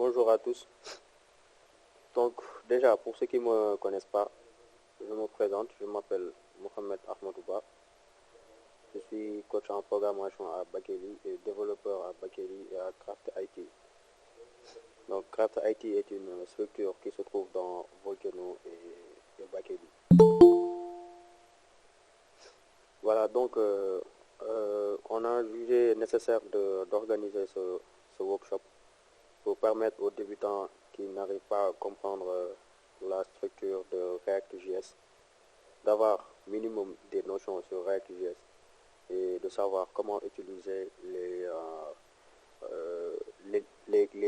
Bonjour à tous. Donc déjà, pour ceux qui ne me connaissent pas, je me présente, je m'appelle Mohamed Ahmadouba. Je suis coach en programmation à Bakeli et développeur à Bakeli et à Craft IT. Donc Craft IT est une structure qui se trouve dans Volcano et Bakeli. Voilà, donc on a jugé nécessaire d'organiser ce workshop pour permettre aux débutants qui n'arrivent pas à comprendre la structure de React.js d'avoir minimum des notions sur React.js et de savoir comment utiliser les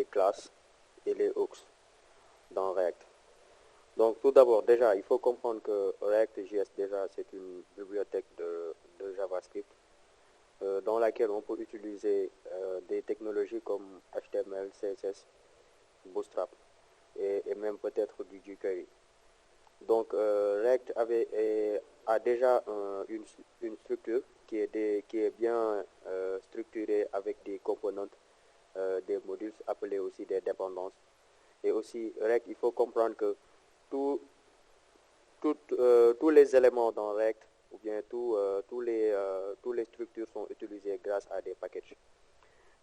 classes et les hooks dans React. Donc tout d'abord, déjà, il faut comprendre que React.js, déjà, c'est une bibliothèque de JavaScript dans laquelle on peut utiliser des technologies comme HTML, CSS, Bootstrap et même peut-être du jQuery. Donc React a déjà une structure qui est bien structurée avec des composantes, des modules appelés aussi des dépendances. Et aussi React, il faut comprendre que tous les éléments dans React ou bien tous les structures sont utilisés grâce à des packages.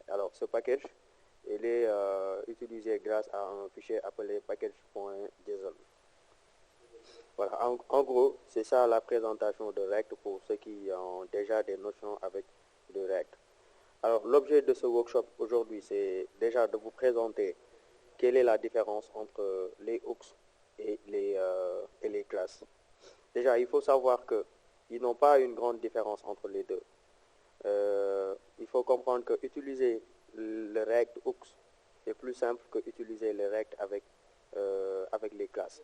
Alors ce package, il est utilisé grâce à un fichier appelé package.json. Voilà, en gros, c'est ça la présentation de React pour ceux qui ont déjà des notions avec de React. Alors l'objet de ce workshop aujourd'hui, c'est déjà de vous présenter quelle est la différence entre les hooks et les classes. Déjà, il faut savoir qu'ils n'ont pas une grande différence entre les deux. Il faut comprendre que utiliser le React hooks est plus simple que utiliser le React avec les classes.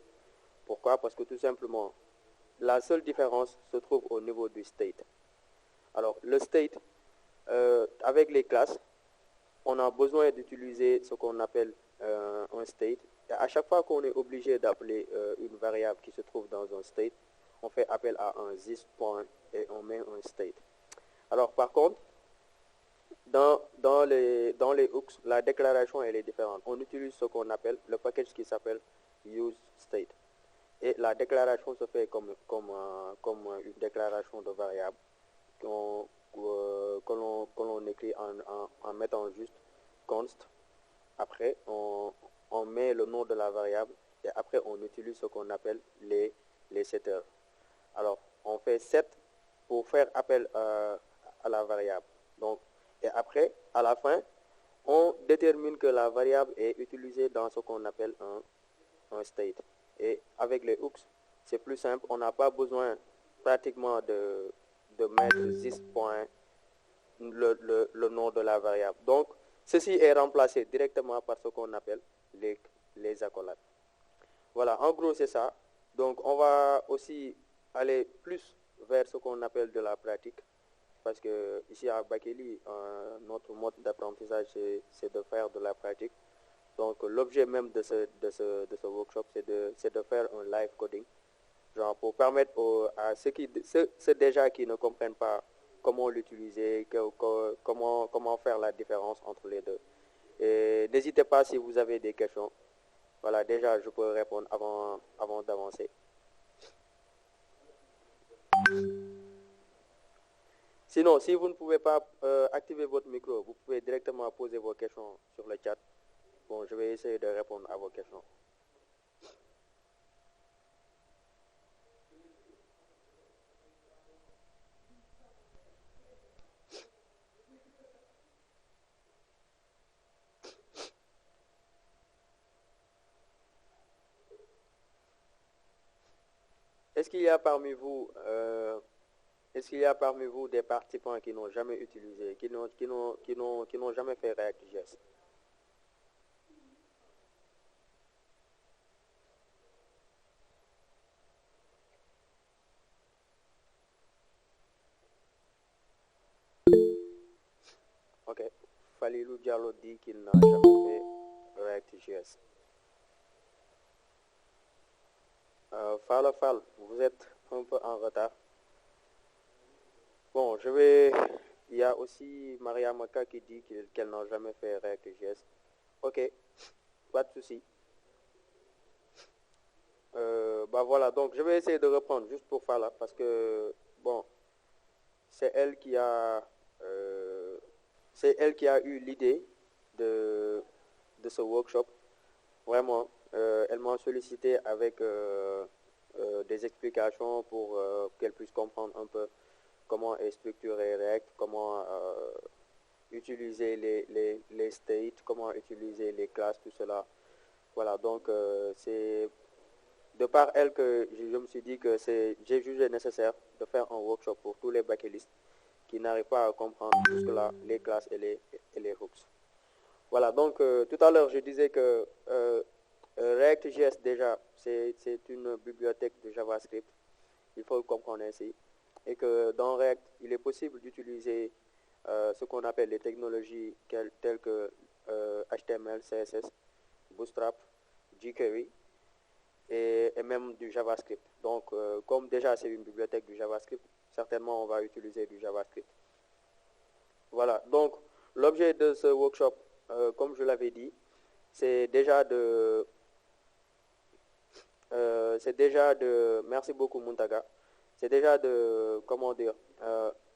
Pourquoi? Parce que tout simplement, la seule différence se trouve au niveau du state. Alors, le state, avec les classes, on a besoin d'utiliser ce qu'on appelle un state. Et à chaque fois qu'on est obligé d'appeler une variable qui se trouve dans un state, on fait appel à un this.point et on met un state. Alors, par contre, dans les hooks, la déclaration elle est différente. On utilise ce qu'on appelle le package qui s'appelle useState. Et la déclaration se fait comme une déclaration de variable que l'on écrit en mettant juste const. Après, on met le nom de la variable et après, on utilise ce qu'on appelle les setters. Alors, on fait set pour faire appel à la variable. Donc, et après, à la fin, on détermine que la variable est utilisée dans ce qu'on appelle un state. Et avec les hooks, c'est plus simple. On n'a pas besoin pratiquement de mettre this point, le nom de la variable. Donc, ceci est remplacé directement par ce qu'on appelle les accolades. Voilà, en gros, c'est ça. Donc, on va aussi aller plus vers ce qu'on appelle de la pratique. Parce que ici à Bakeli, notre mode d'apprentissage, c'est de faire de la pratique. Donc l'objet même de ce workshop, c'est de faire un live coding, genre pour permettre à ceux déjà qui ne comprennent pas comment l'utiliser, comment faire la différence entre les deux. Et n'hésitez pas si vous avez des questions. Voilà, déjà je peux répondre avant d'avancer. Sinon, si vous ne pouvez pas activer votre micro, vous pouvez directement poser vos questions sur le chat. Bon, je vais essayer de répondre à vos questions. Est-ce qu'il y a parmi vous des participants qui n'ont jamais utilisé, qui n'ont jamais fait React.js? Ok. Falilou Diallo dit qu'il n'a jamais fait React.js. Fall, vous êtes un peu en retard. Bon, il y a aussi Maria Maka qui dit qu'elle n'a jamais fait React.js. Ok. pas de souci. Bah voilà, donc je vais essayer de reprendre juste pour Fala parce que, bon, c'est elle qui a, euh, c'est elle qui a eu l'idée de, de ce workshop. Vraiment, elle m'a sollicité avec des explications pour qu'elle puisse comprendre un peu comment est structuré React, comment utiliser les states, comment utiliser les classes, tout cela. Voilà, donc c'est de par elle que je me suis dit que j'ai jugé nécessaire de faire un workshop pour tous les backélistes qui n'arrivent pas à comprendre jusque-là les classes et les hooks. Voilà, donc tout à l'heure je disais que React.js déjà c'est une bibliothèque de JavaScript, il faut le comprendre ainsi, et que dans React il est possible d'utiliser ce qu'on appelle les technologies telles que HTML, CSS, Bootstrap, jQuery et même du JavaScript. Donc comme déjà c'est une bibliothèque du JavaScript, certainement on va utiliser du JavaScript. Voilà, donc l'objet de ce workshop, comme je l'avais dit, c'est déjà merci beaucoup Muntaga, c'est déjà de, comment dire,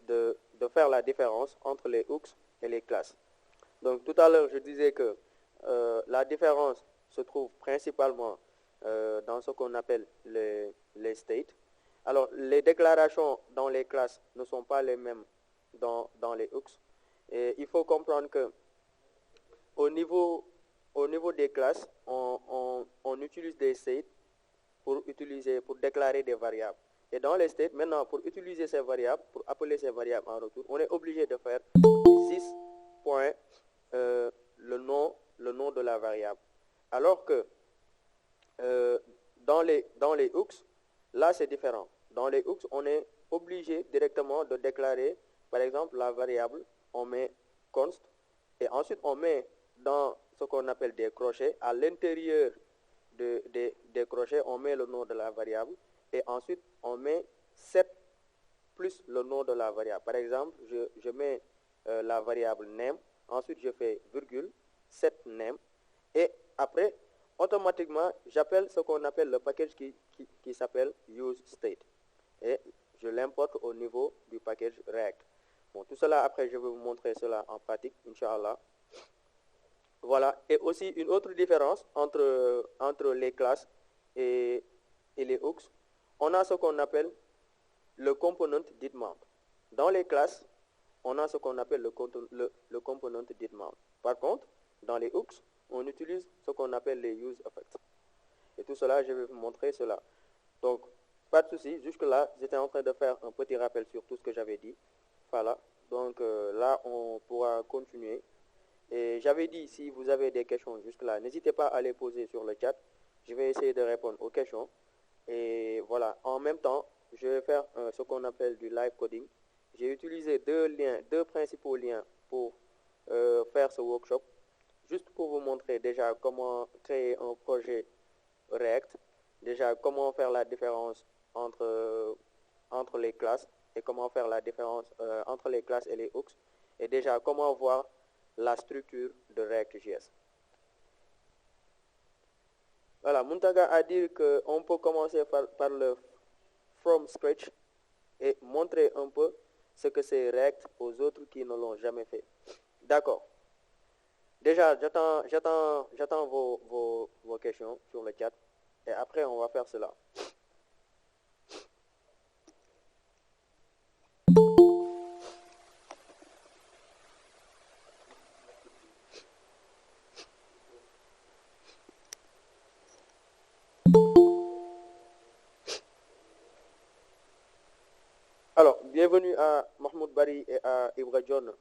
de faire la différence entre les hooks et les classes. Donc tout à l'heure je disais que la différence se trouve principalement dans ce qu'on appelle les states. Alors les déclarations dans les classes ne sont pas les mêmes dans les hooks. Et il faut comprendre que au niveau, au niveau des classes, on utilise des states pour déclarer des variables. Et dans les states, maintenant, pour utiliser ces variables, pour appeler ces variables en retour, on est obligé de faire 6 points le nom de la variable. Alors que euh, dans les hooks, là c'est différent. Dans les hooks, on est obligé directement de déclarer, par exemple, la variable, on met const, et ensuite on met dans ce qu'on appelle des crochets, à l'intérieur des crochets, on met le nom de la variable, et ensuite on met 7 plus le nom de la variable. Par exemple, je mets la variable name, ensuite je fais virgule, set name, et après, automatiquement, j'appelle ce qu'on appelle le package qui s'appelle useState. Et je l'importe au niveau du package React. Bon, tout cela, après, je vais vous montrer cela en pratique, Inch'Allah. Voilà, et aussi une autre différence entre les classes et les hooks, on a ce qu'on appelle le component DidMount. Dans les classes, on a ce qu'on appelle le component DidMount. Par contre, dans les hooks, on utilise ce qu'on appelle les use effects. Et tout cela, je vais vous montrer cela. Donc, pas de souci, jusque-là, j'étais en train de faire un petit rappel sur tout ce que j'avais dit. Voilà, donc là, on pourra continuer. Et j'avais dit, si vous avez des questions jusque-là, n'hésitez pas à les poser sur le chat. Je vais essayer de répondre aux questions. Et voilà, en même temps, je vais faire ce qu'on appelle du live coding. J'ai utilisé deux principaux liens pour faire ce workshop. Juste pour vous montrer déjà comment créer un projet React, déjà comment faire la différence entre les classes et comment faire la différence entre les classes et les hooks, et déjà comment voir la structure de React.js. Voilà, Muntaga a dit qu'on peut commencer par le from scratch et montrer un peu ce que c'est React aux autres qui ne l'ont jamais fait. D'accord. Déjà, j'attends vos questions sur le chat et après on va faire cela. Alors, bienvenue à Mahmoud Bari et à Ibra John.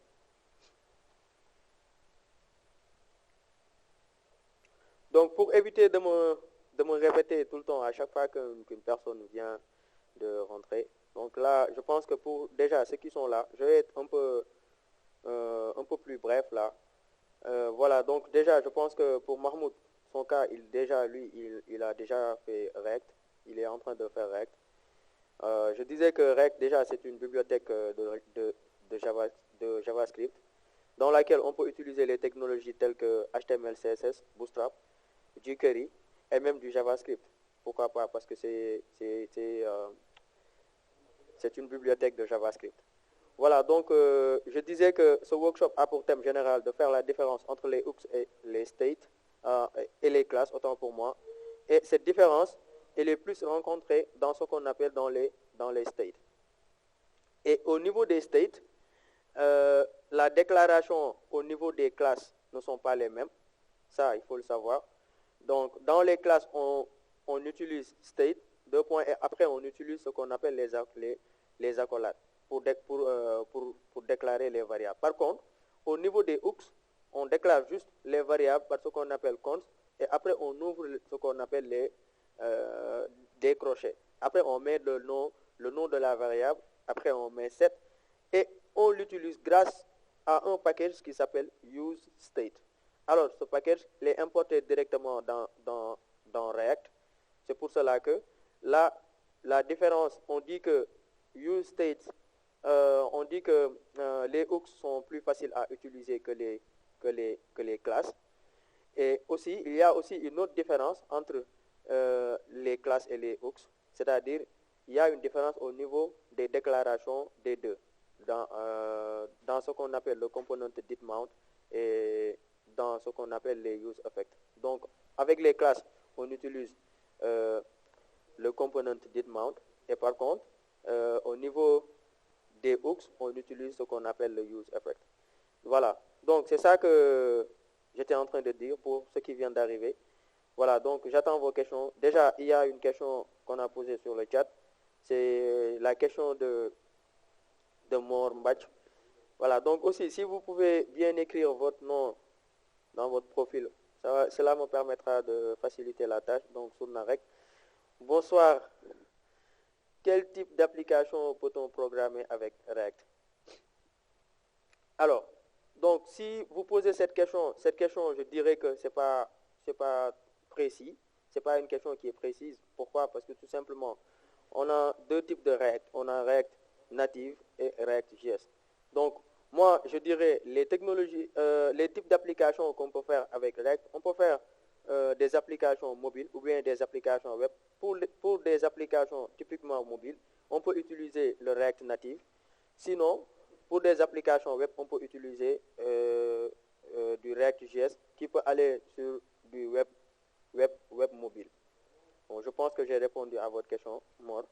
Donc, pour éviter de me répéter tout le temps à chaque fois qu'une personne vient de rentrer, donc là, je pense que pour déjà ceux qui sont là, je vais être un peu plus bref là. Voilà, donc déjà, je pense que pour Mahmoud, son cas, il a déjà fait React, il est en train de faire React. Je disais que React, déjà, c'est une bibliothèque de JavaScript dans laquelle on peut utiliser les technologies telles que HTML, CSS, Bootstrap. jQuery et même du JavaScript. Pourquoi pas? Parce que c'est une bibliothèque de JavaScript. Voilà, donc je disais que ce workshop a pour thème général de faire la différence entre les hooks et les states et les classes, autant pour moi. Et cette différence, elle est plus rencontrée dans ce qu'on appelle dans les states. Et au niveau des states, la déclaration au niveau des classes ne sont pas les mêmes. Ça, il faut le savoir. Donc, dans les classes, on utilise state, deux points, et après, on utilise ce qu'on appelle les accolades pour déclarer les variables. Par contre, au niveau des hooks, on déclare juste les variables par ce qu'on appelle const, et après, on ouvre ce qu'on appelle des crochets. Après, on met le nom de la variable, après, on met set, et on l'utilise grâce à un package qui s'appelle useState. Alors, ce package est importé directement dans React. C'est pour cela que la différence, on dit que useState, on dit que les hooks sont plus faciles à utiliser que les classes. Et aussi, il y a aussi une autre différence entre les classes et les hooks, c'est-à-dire il y a une différence au niveau des déclarations des deux, dans ce qu'on appelle le component didMount et dans ce qu'on appelle les useEffects. Donc, avec les classes, on utilise le component didMount, et par contre, au niveau des hooks, on utilise ce qu'on appelle le useEffect. Voilà, donc c'est ça que j'étais en train de dire pour ce qui vient d'arriver. Voilà, donc j'attends vos questions. Déjà, il y a une question qu'on a posée sur le chat. C'est la question de Mor Mbach. Voilà, donc aussi, si vous pouvez bien écrire votre nom dans votre profil, cela me permettra de faciliter la tâche. Donc, Sournarek. Bonsoir. Quel type d'application peut-on programmer avec React? Alors, donc, si vous posez cette question, je dirais que c'est pas précis. C'est pas une question qui est précise. Pourquoi? Parce que tout simplement, on a deux types de React. On a React Native et React.js. Donc, moi, je dirais les technologies, les types d'applications qu'on peut faire avec React. On peut faire des applications mobiles ou bien des applications web. Pour des applications typiquement mobiles, on peut utiliser le React Native. Sinon, pour des applications web, on peut utiliser du React.js qui peut aller sur du web mobile. Bon, je pense que j'ai répondu à votre question, Mor.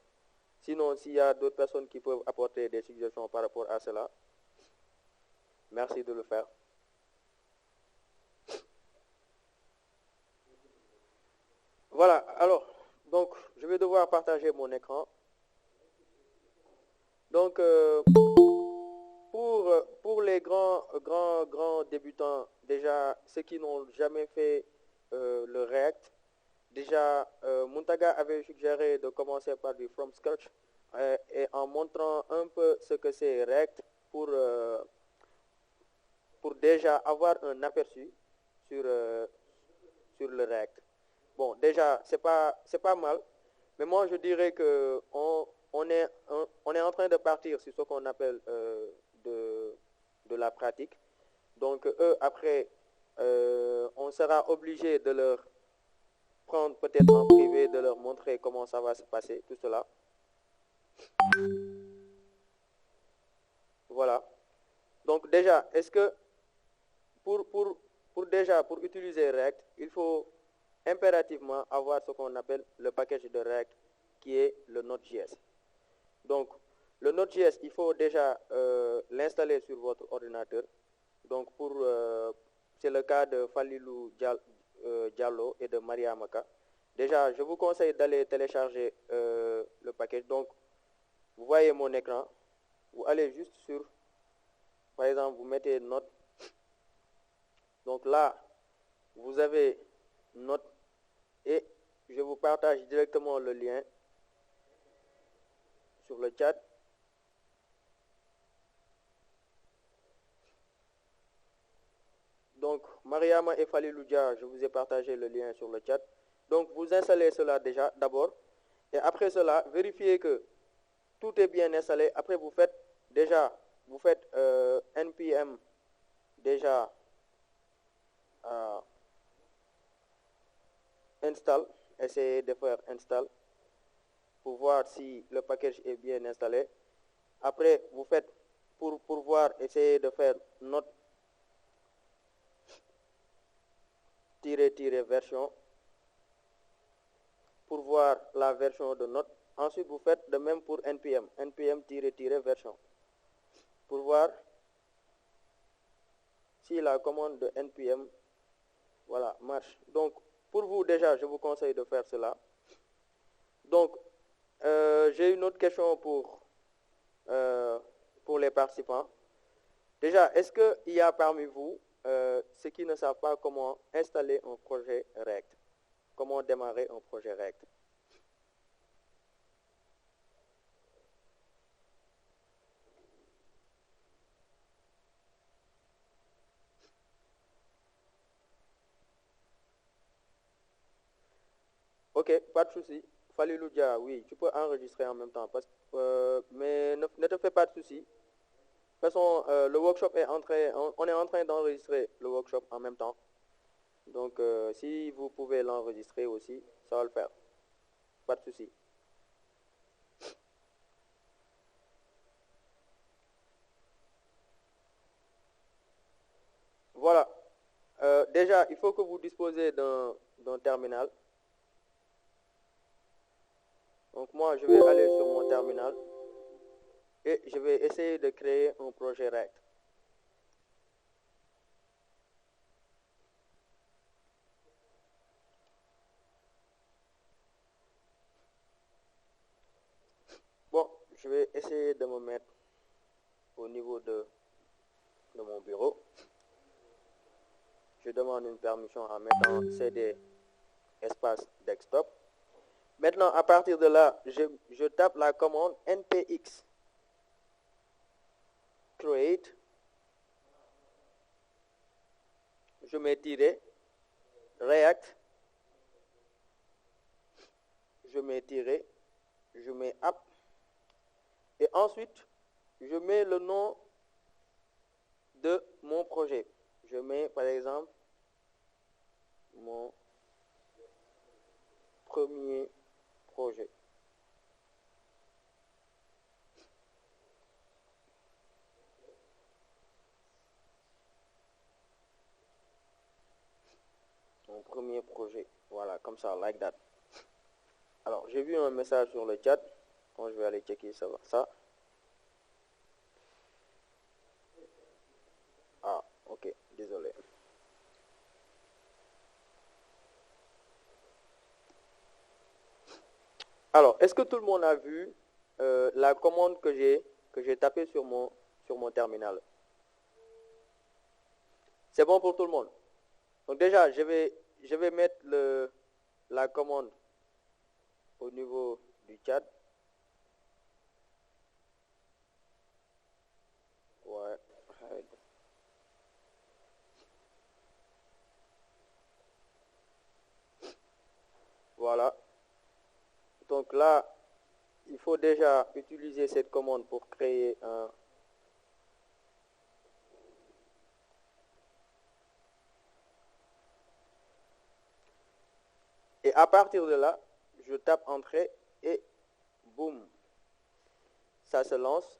Sinon, s'il y a d'autres personnes qui peuvent apporter des suggestions par rapport à cela, merci de le faire. Voilà, alors, donc, je vais devoir partager mon écran. Donc, pour les grands débutants, déjà, ceux qui n'ont jamais fait le React, déjà, Muntaga avait suggéré de commencer par du from scratch et en montrant un peu ce que c'est React pour déjà avoir un aperçu sur le React. Bon, déjà, c'est pas mal, mais moi je dirais que on est en train de partir sur ce qu'on appelle de la pratique. Donc eux, après, on sera obligé de leur prendre peut-être en privé, de leur montrer comment ça va se passer, tout cela. Voilà. Donc déjà, est-ce que pour utiliser React, il faut impérativement avoir ce qu'on appelle le package de React qui est le Node.js. Donc, le Node.js, il faut déjà l'installer sur votre ordinateur. Donc, c'est le cas de Falilou Diallo et de Maria Maka. Déjà, je vous conseille d'aller télécharger le package. Donc, vous voyez mon écran. Vous allez juste sur, par exemple, vous mettez Node. Donc là, vous avez Node et je vous partage directement le lien sur le chat. Donc, Mariama et Faliloudia, je vous ai partagé le lien sur le chat. Donc, vous installez cela déjà d'abord. Et après cela, vérifiez que tout est bien installé. Après, vous faites npm déjà install, essayez de faire install pour voir si le package est bien installé. Après, vous faites, pour voir, essayez de faire note version pour voir la version de note. Ensuite, vous faites de même pour npm, version pour voir si la commande de npm voilà, marche. Donc, pour vous, déjà, je vous conseille de faire cela. Donc, j'ai une autre question pour les participants. Déjà, est-ce qu'il y a parmi vous ceux qui ne savent pas comment installer un projet React? Comment démarrer un projet React? Ok, pas de souci. Falilou Dia, oui, tu peux enregistrer en même temps, mais ne te fais pas de souci. De toute façon, le workshop est on est en train d'enregistrer le workshop en même temps. Donc, si vous pouvez l'enregistrer aussi, ça va le faire. Pas de souci. Voilà. Déjà, il faut que vous disposez d'un terminal. Donc, moi, je vais aller sur mon terminal et je vais essayer de créer un projet React. Bon, je vais essayer de me mettre au niveau de mon bureau. Je demande une permission en mettant cd espace desktop. Maintenant, à partir de là, je tape la commande npx create. Je mets tiret React. Je mets tiret. Je mets app. Et ensuite, je mets le nom de mon projet. Je mets par exemple mon premier projet. Mon premier projet. Voilà, comme ça, like that. Alors, j'ai vu un message sur le chat. Bon, je vais aller checker ça. Ah, ok, désolé. Alors, est-ce que tout le monde a vu la commande que j'ai tapée sur mon terminal? C'est bon pour tout le monde? Donc déjà, je vais mettre la commande au niveau du chat. Ouais. Voilà. Donc là, il faut déjà utiliser cette commande pour créer un... Et à partir de là, je tape entrée et boum, ça se lance.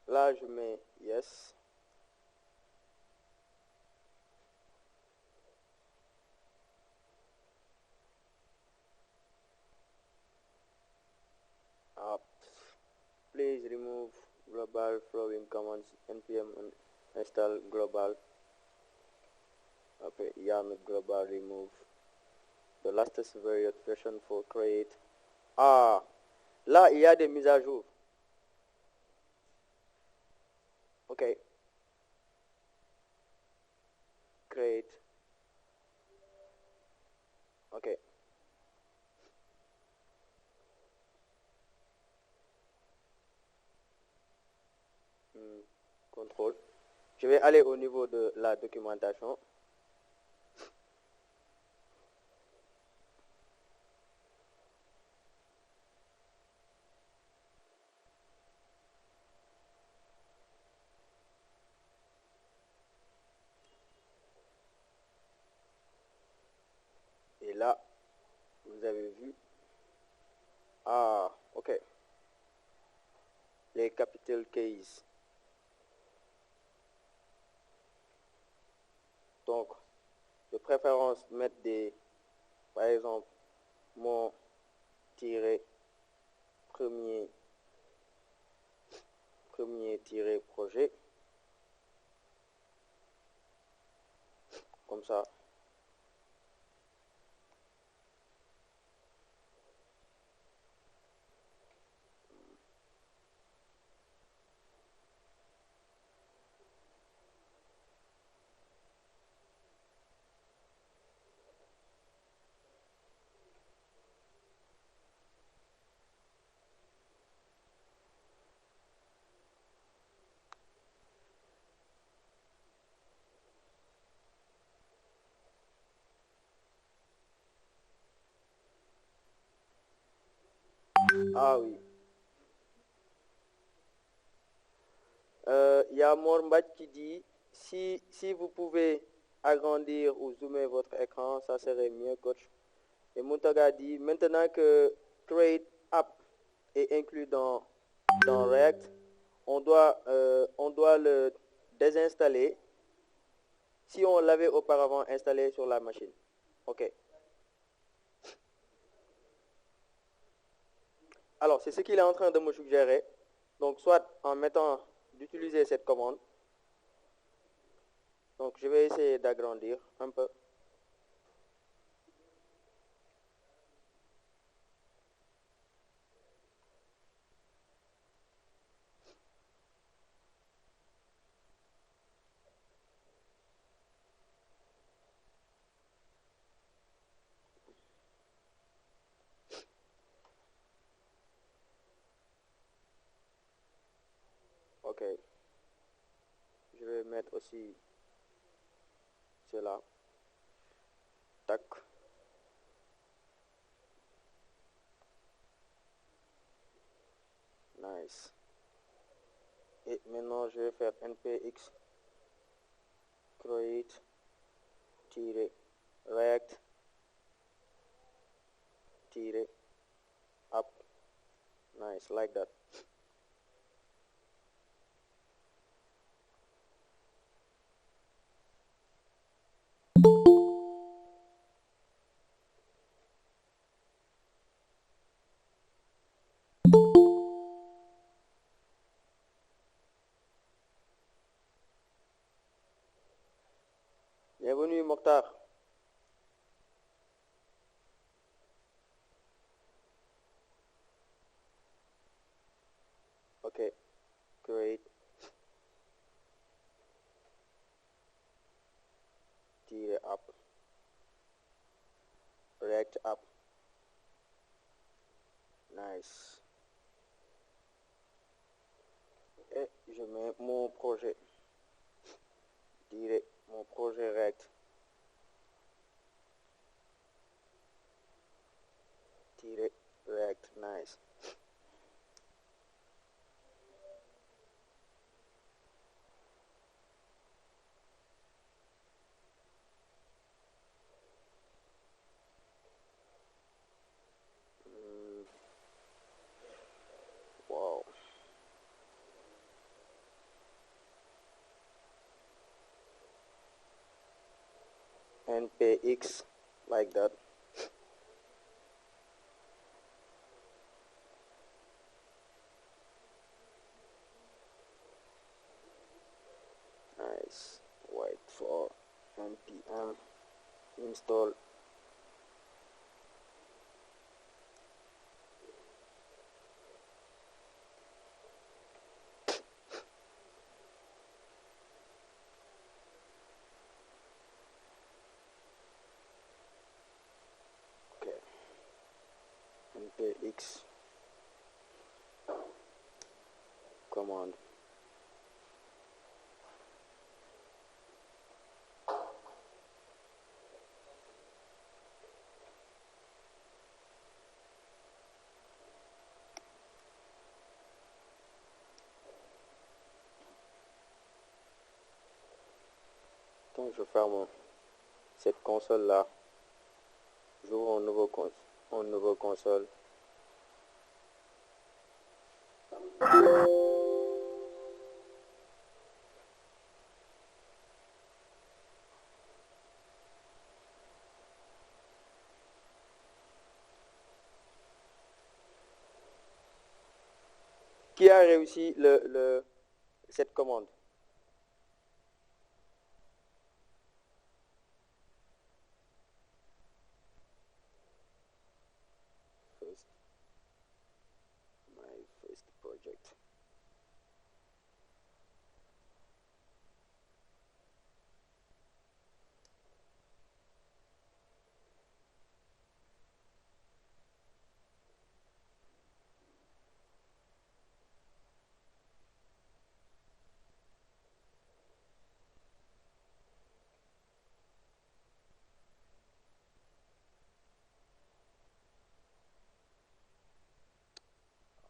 Là, je mets yes. Please remove global flowing commands npm install global. Okay, yarn global remove the latest version for create. Ah, là il y a des mises à jour. Ok. Create. Ok. Contrôle. Je vais aller au niveau de la documentation. vous avez vu. Ah, ok. Les capital keys. Donc, de préférence, mettre par exemple, mon premier projet. Comme ça. Ah oui. Il y a Mormbat qui dit, si vous pouvez agrandir ou zoomer votre écran, ça serait mieux, coach. Et Muntaga dit, maintenant que Create App est inclus dans React, on doit le désinstaller si on l'avait auparavant installé sur la machine. OK. Alors, c'est ce qu'il est en train de me suggérer. Donc, soit en mettant d'utiliser cette commande. Donc, je vais essayer d'agrandir un peu. OK. Je vais mettre aussi cela. Tac. Nice. Et maintenant, je vais faire npx create react app. Nice, like that. Bienvenue, Mokhtar. OK. Create app. React app. Nice. Et je mets mon projet. Mon projet React. React. Nice. Wow. npx like that. Nice. Wait for npm install. Okay. npx command. Donc je ferme cette console là, j'ouvre un un nouveau console. Qui a réussi cette commande? My first project.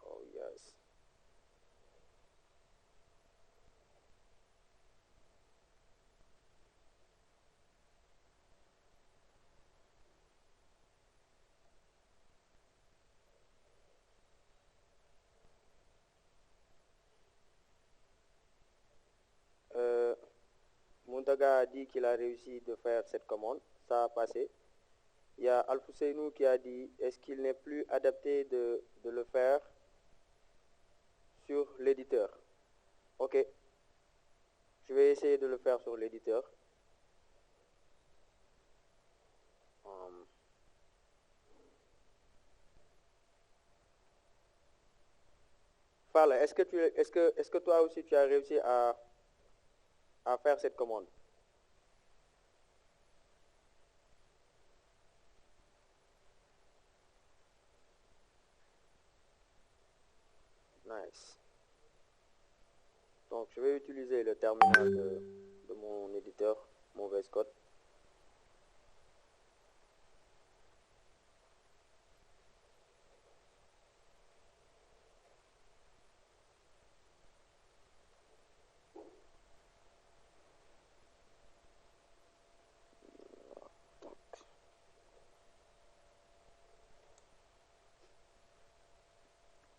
Oh yes. Muntaga a dit qu'il a réussi de faire cette commande, ça a passé. Il y a Al-Fousseinou qui a dit, est-ce qu'il n'est plus adapté de le faire sur l'éditeur? Ok, je vais essayer de le faire sur l'éditeur. Fala, est-ce que toi aussi tu as réussi à faire cette commande? Nice. Donc je vais utiliser le terminal de mon éditeur, mon VS Code.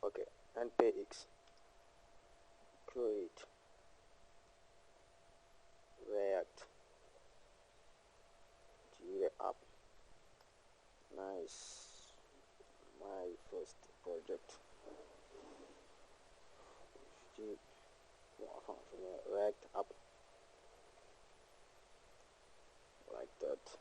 Ok, npx create react app. Nice. My first project. Enfin, je mets react app like that.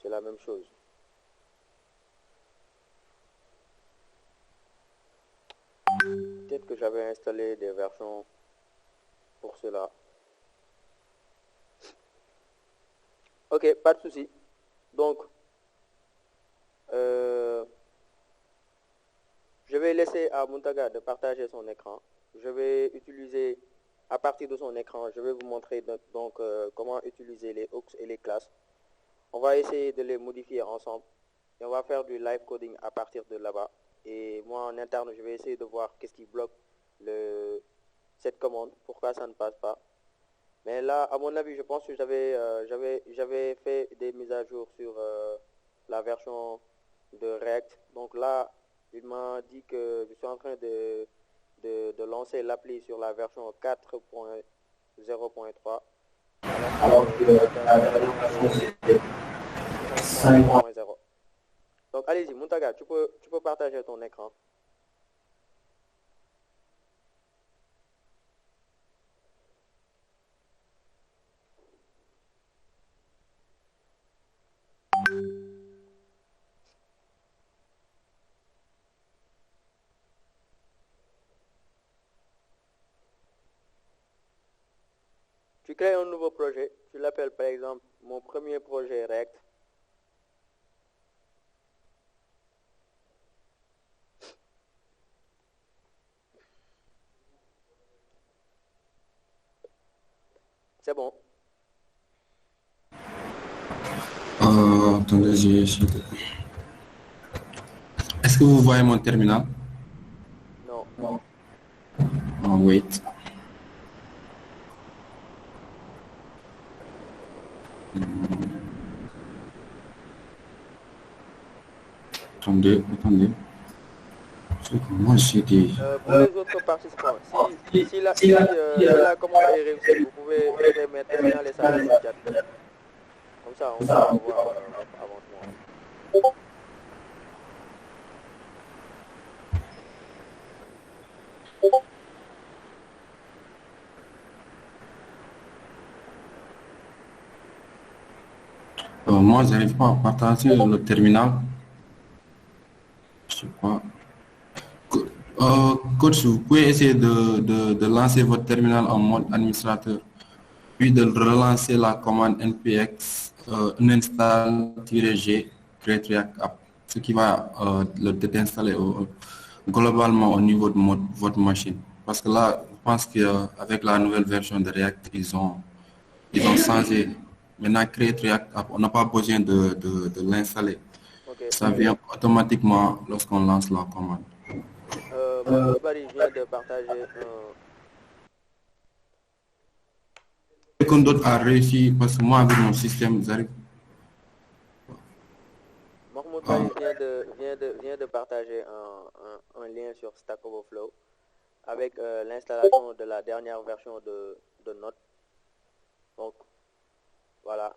C'est la même chose. Peut-être que j'avais installé des versions pour cela. Ok, pas de souci. Donc, je vais laisser à Muntaga de partager son écran. Je vais utiliser, à partir de son écran, je vais vous montrer donc comment utiliser les hooks et les classes. On va essayer de les modifier ensemble et on va faire du live coding à partir de là-bas. Et moi, en interne, je vais essayer de voir qu'est-ce qui bloque cette commande, pourquoi ça ne passe pas. Mais là, à mon avis, je pense que j'avais fait des mises à jour sur la version de React. Donc là, il m'a dit que je suis en train de lancer l'appli sur la version 4.0.3. Alors que la dernière version, c'était 5.0. Donc allez-y, Muntaga, tu peux partager ton écran. Tu crées un nouveau projet, tu l'appelles par exemple mon premier projet React. C'est bon. Attendez, est-ce que vous voyez mon terminal? Non. Oh, wait. Attendez, attendez. C'est que moi, j'ai des... Pour les autres participants, si la commande est réussie, vous pouvez mettre signaler ça dans le chat. Comme ça, on pourra voir votre avancement. moi, j'arrive pas à partager le terminal. Je sais pas. Coach, vous pouvez essayer de lancer votre terminal en mode administrateur, puis de relancer la commande npx uninstall-g create react app, ce qui va le désinstaller globalement au niveau de votre machine. Parce que là, je pense qu'avec la nouvelle version de React, ils ont changé. Maintenant, create react app, on n'a pas besoin de l'installer. Ok. Ça vient automatiquement lorsqu'on lance la commande. Mahmoud Bari vient de partager un... Quelqu'un d'autre a réussi, parce que moi, avec mon système, j'arrive. Mahmoud Bari vient de partager un lien sur Stack Overflow avec l'installation de la dernière version de Node. Donc, voilà.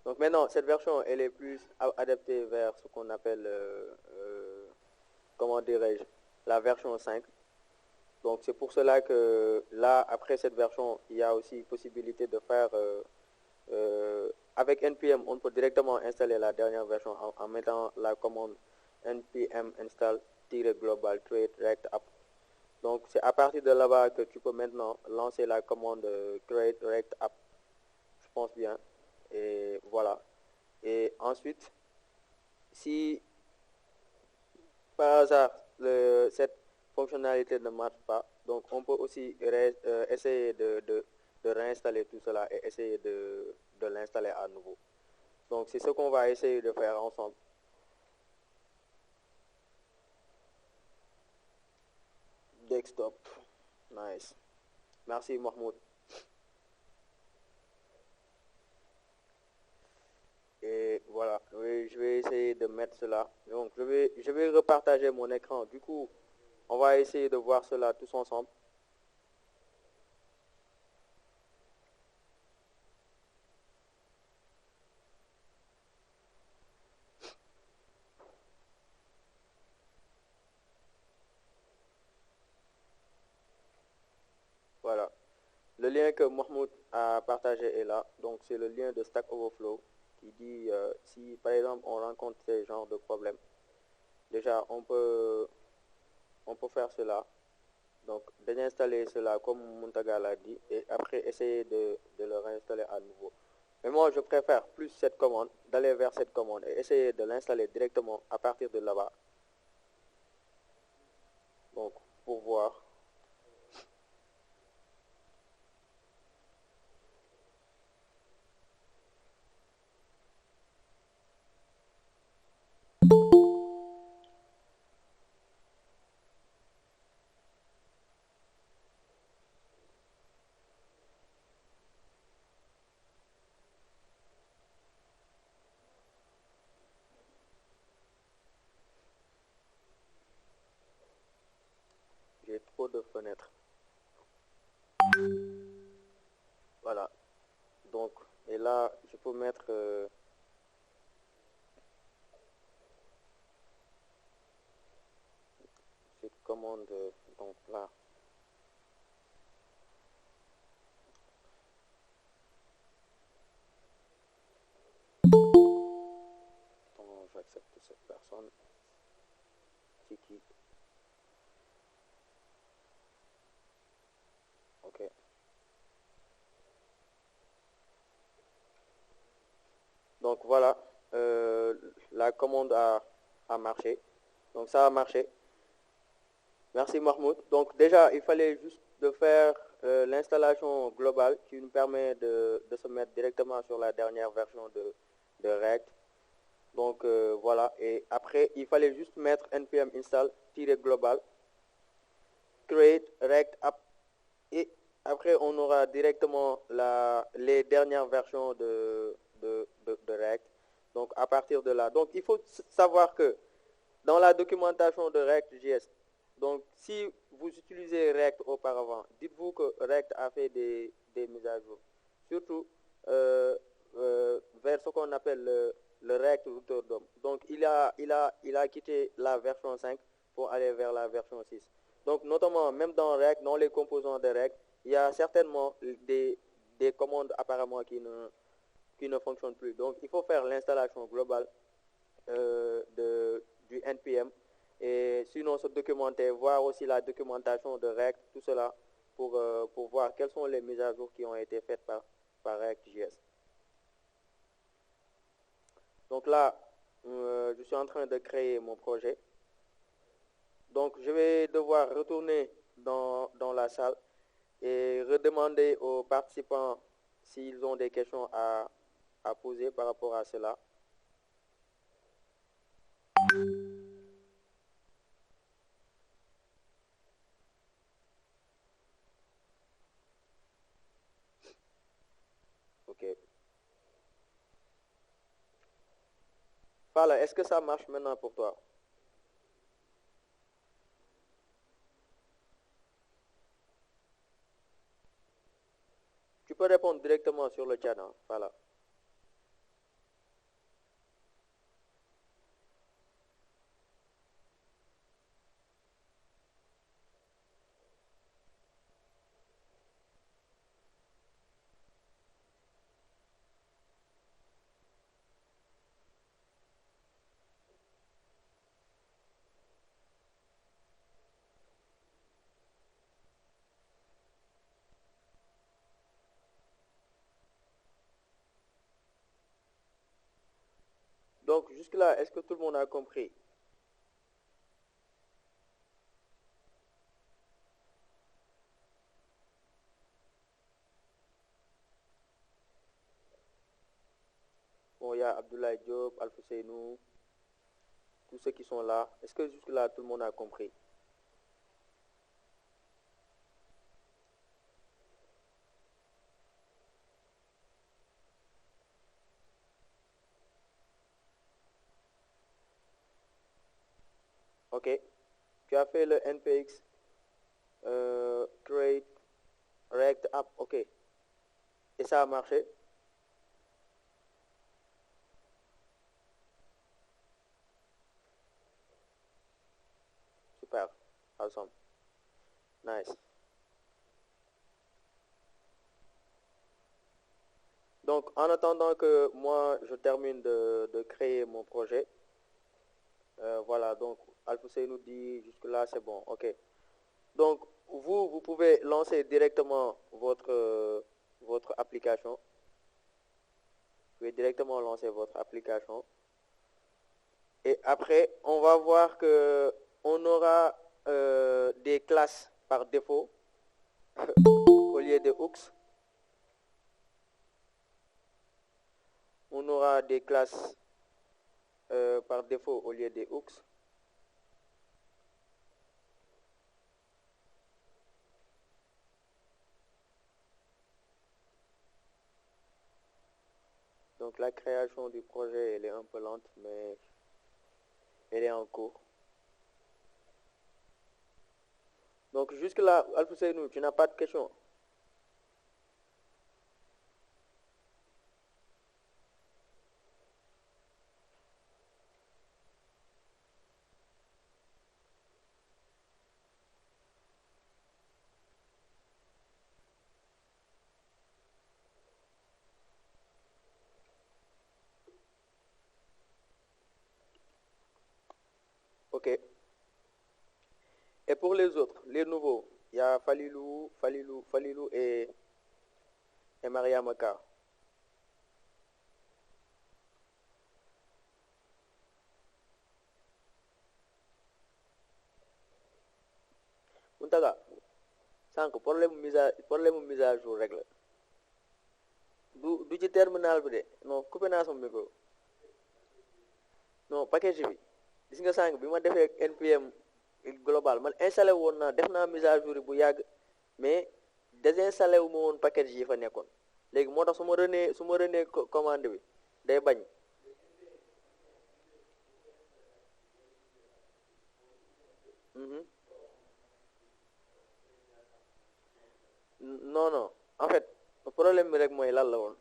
Donc maintenant, cette version, elle est plus adaptée vers ce qu'on appelle, comment dirais-je, la version 5. Donc c'est pour cela que là, après cette version, il y a aussi possibilité de faire, avec npm, on peut directement installer la dernière version en mettant la commande npm install-global create react app. Donc c'est à partir de là-bas que tu peux maintenant lancer la commande create react app, je pense bien. Et voilà. Et ensuite, si par hasard cette fonctionnalité ne marche pas, donc on peut aussi essayer de réinstaller tout cela et essayer de l'installer à nouveau. Donc c'est ce qu'on va essayer de faire ensemble. Desktop. Nice. Merci Mahmoud. Et voilà, oui, je vais essayer de mettre cela. Donc je vais repartager mon écran. Du coup, on va essayer de voir cela tous ensemble. Voilà. Le lien que Mahmoud a partagé est là. Donc c'est le lien de Stack Overflow qui dit si par exemple on rencontre ce genre de problème, déjà on peut faire cela. Donc désinstaller cela comme Muntaga l'a dit et après essayer de le réinstaller à nouveau. Mais moi je préfère plus cette commande, d'aller vers cette commande et essayer de l'installer directement à partir de là-bas. Donc pour voir. J'ai trop de fenêtres. Voilà. Donc, et là, je peux mettre cette commande, donc là. Attends, j'accepte cette personne. Tiki. Ok. Donc voilà, la commande a marché. Donc ça a marché. Merci Mahmoud. Donc déjà, il fallait juste de faire l'installation globale qui nous permet de se mettre directement sur la dernière version de React. Donc voilà, et après, il fallait juste mettre npm install-global create react app et après on aura directement les dernières versions de React. Donc à partir de là, donc il faut savoir que dans la documentation de React.js, donc si vous utilisez React auparavant, dites-vous que React a fait des mises à jour, surtout vers ce qu'on appelle le React Router DOM. Donc il a quitté la version 5 pour aller vers la version 6. Donc notamment même dans React, dans les composants de React, il y a certainement des commandes apparemment qui ne fonctionnent plus. Donc il faut faire l'installation globale du NPM et sinon se documenter, voir aussi la documentation de React, tout cela pour voir quelles sont les mises à jour qui ont été faites par React.js. Donc là, je suis en train de créer mon projet. Donc je vais devoir retourner dans la salle et redemander aux participants s'ils ont des questions à poser par rapport à cela. Ok. Voilà, est-ce que ça marche maintenant pour toi? Tu peux répondre directement sur le chat, hein? Voilà. Donc jusque-là, est-ce que tout le monde a compris? Bon, il y a Abdoulaye Diop, Alpha Seynou, tous ceux qui sont là. Est-ce que jusque-là, tout le monde a compris? Ok. Tu as fait le npx create React app. Ok. Et ça a marché? Super. Awesome. Nice. Donc, en attendant que moi, je termine de créer mon projet, voilà, donc Alfoussé nous dit jusque-là, c'est bon. Ok. Donc, vous pouvez lancer directement votre application. Vous pouvez directement lancer votre application. Et après, on va voir que on aura des classes par défaut au lieu de hooks. On aura des classes par défaut au lieu des hooks. Donc la création du projet, elle est un peu lente, mais elle est en cours. Donc jusque-là, Alfousseynou, tu n'as pas de questions? Ok. Et pour les autres, les nouveaux, il y a Falilou et Maria Maka. Muntaga, sànq problème mise à jour rek la du ci terminal bi de non coupé naa sama micro non package bi gis nga sànq bi ma defee npm global man installé woon naa def naa mise à jour bu yàgg mais désinstallé wu ma woon package yi fa nekkoon léegi moo tax su ma renee commande bi day bañ. Non non en fait problème bi rek mooy lan la woon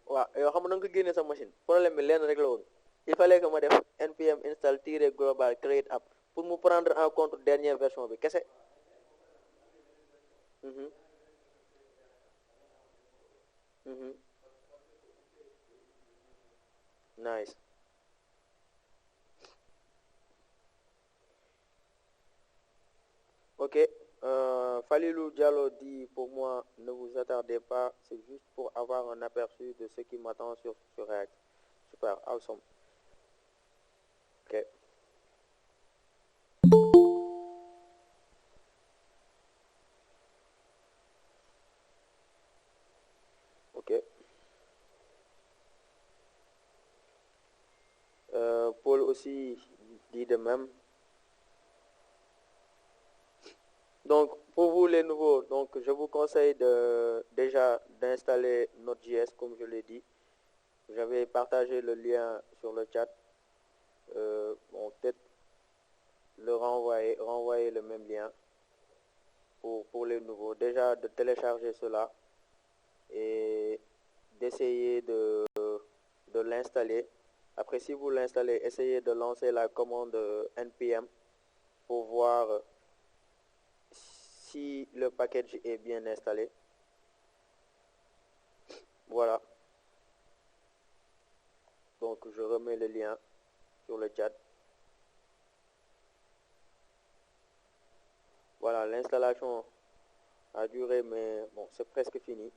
waaw yoo xam nga da nga ko génne sa machine problème bi lenn rek la woon il fallait que ma def npm install tiret global create app pour mu prendre en compte dernière version bi kese. Mhm. Mhm. Nice. Ok. Falilou Diallo dit pour moi ne vous attardez pas, c'est juste pour avoir un aperçu de ce qui m'attend sur React. Super, awesome. Ok. Ok. Paul aussi dit de même. Donc, pour vous les nouveaux, donc je vous conseille déjà d'installer Node.js comme je l'ai dit. J'avais partagé le lien sur le chat. Bon, peut-être le renvoyer le même lien pour les nouveaux. Déjà de télécharger cela et d'essayer de l'installer. Après, si vous l'installez, essayez de lancer la commande npm pour voir si le package est bien installé. Voilà. Donc, je remets le lien sur le chat. Voilà, l'installation a duré, mais bon, c'est presque fini.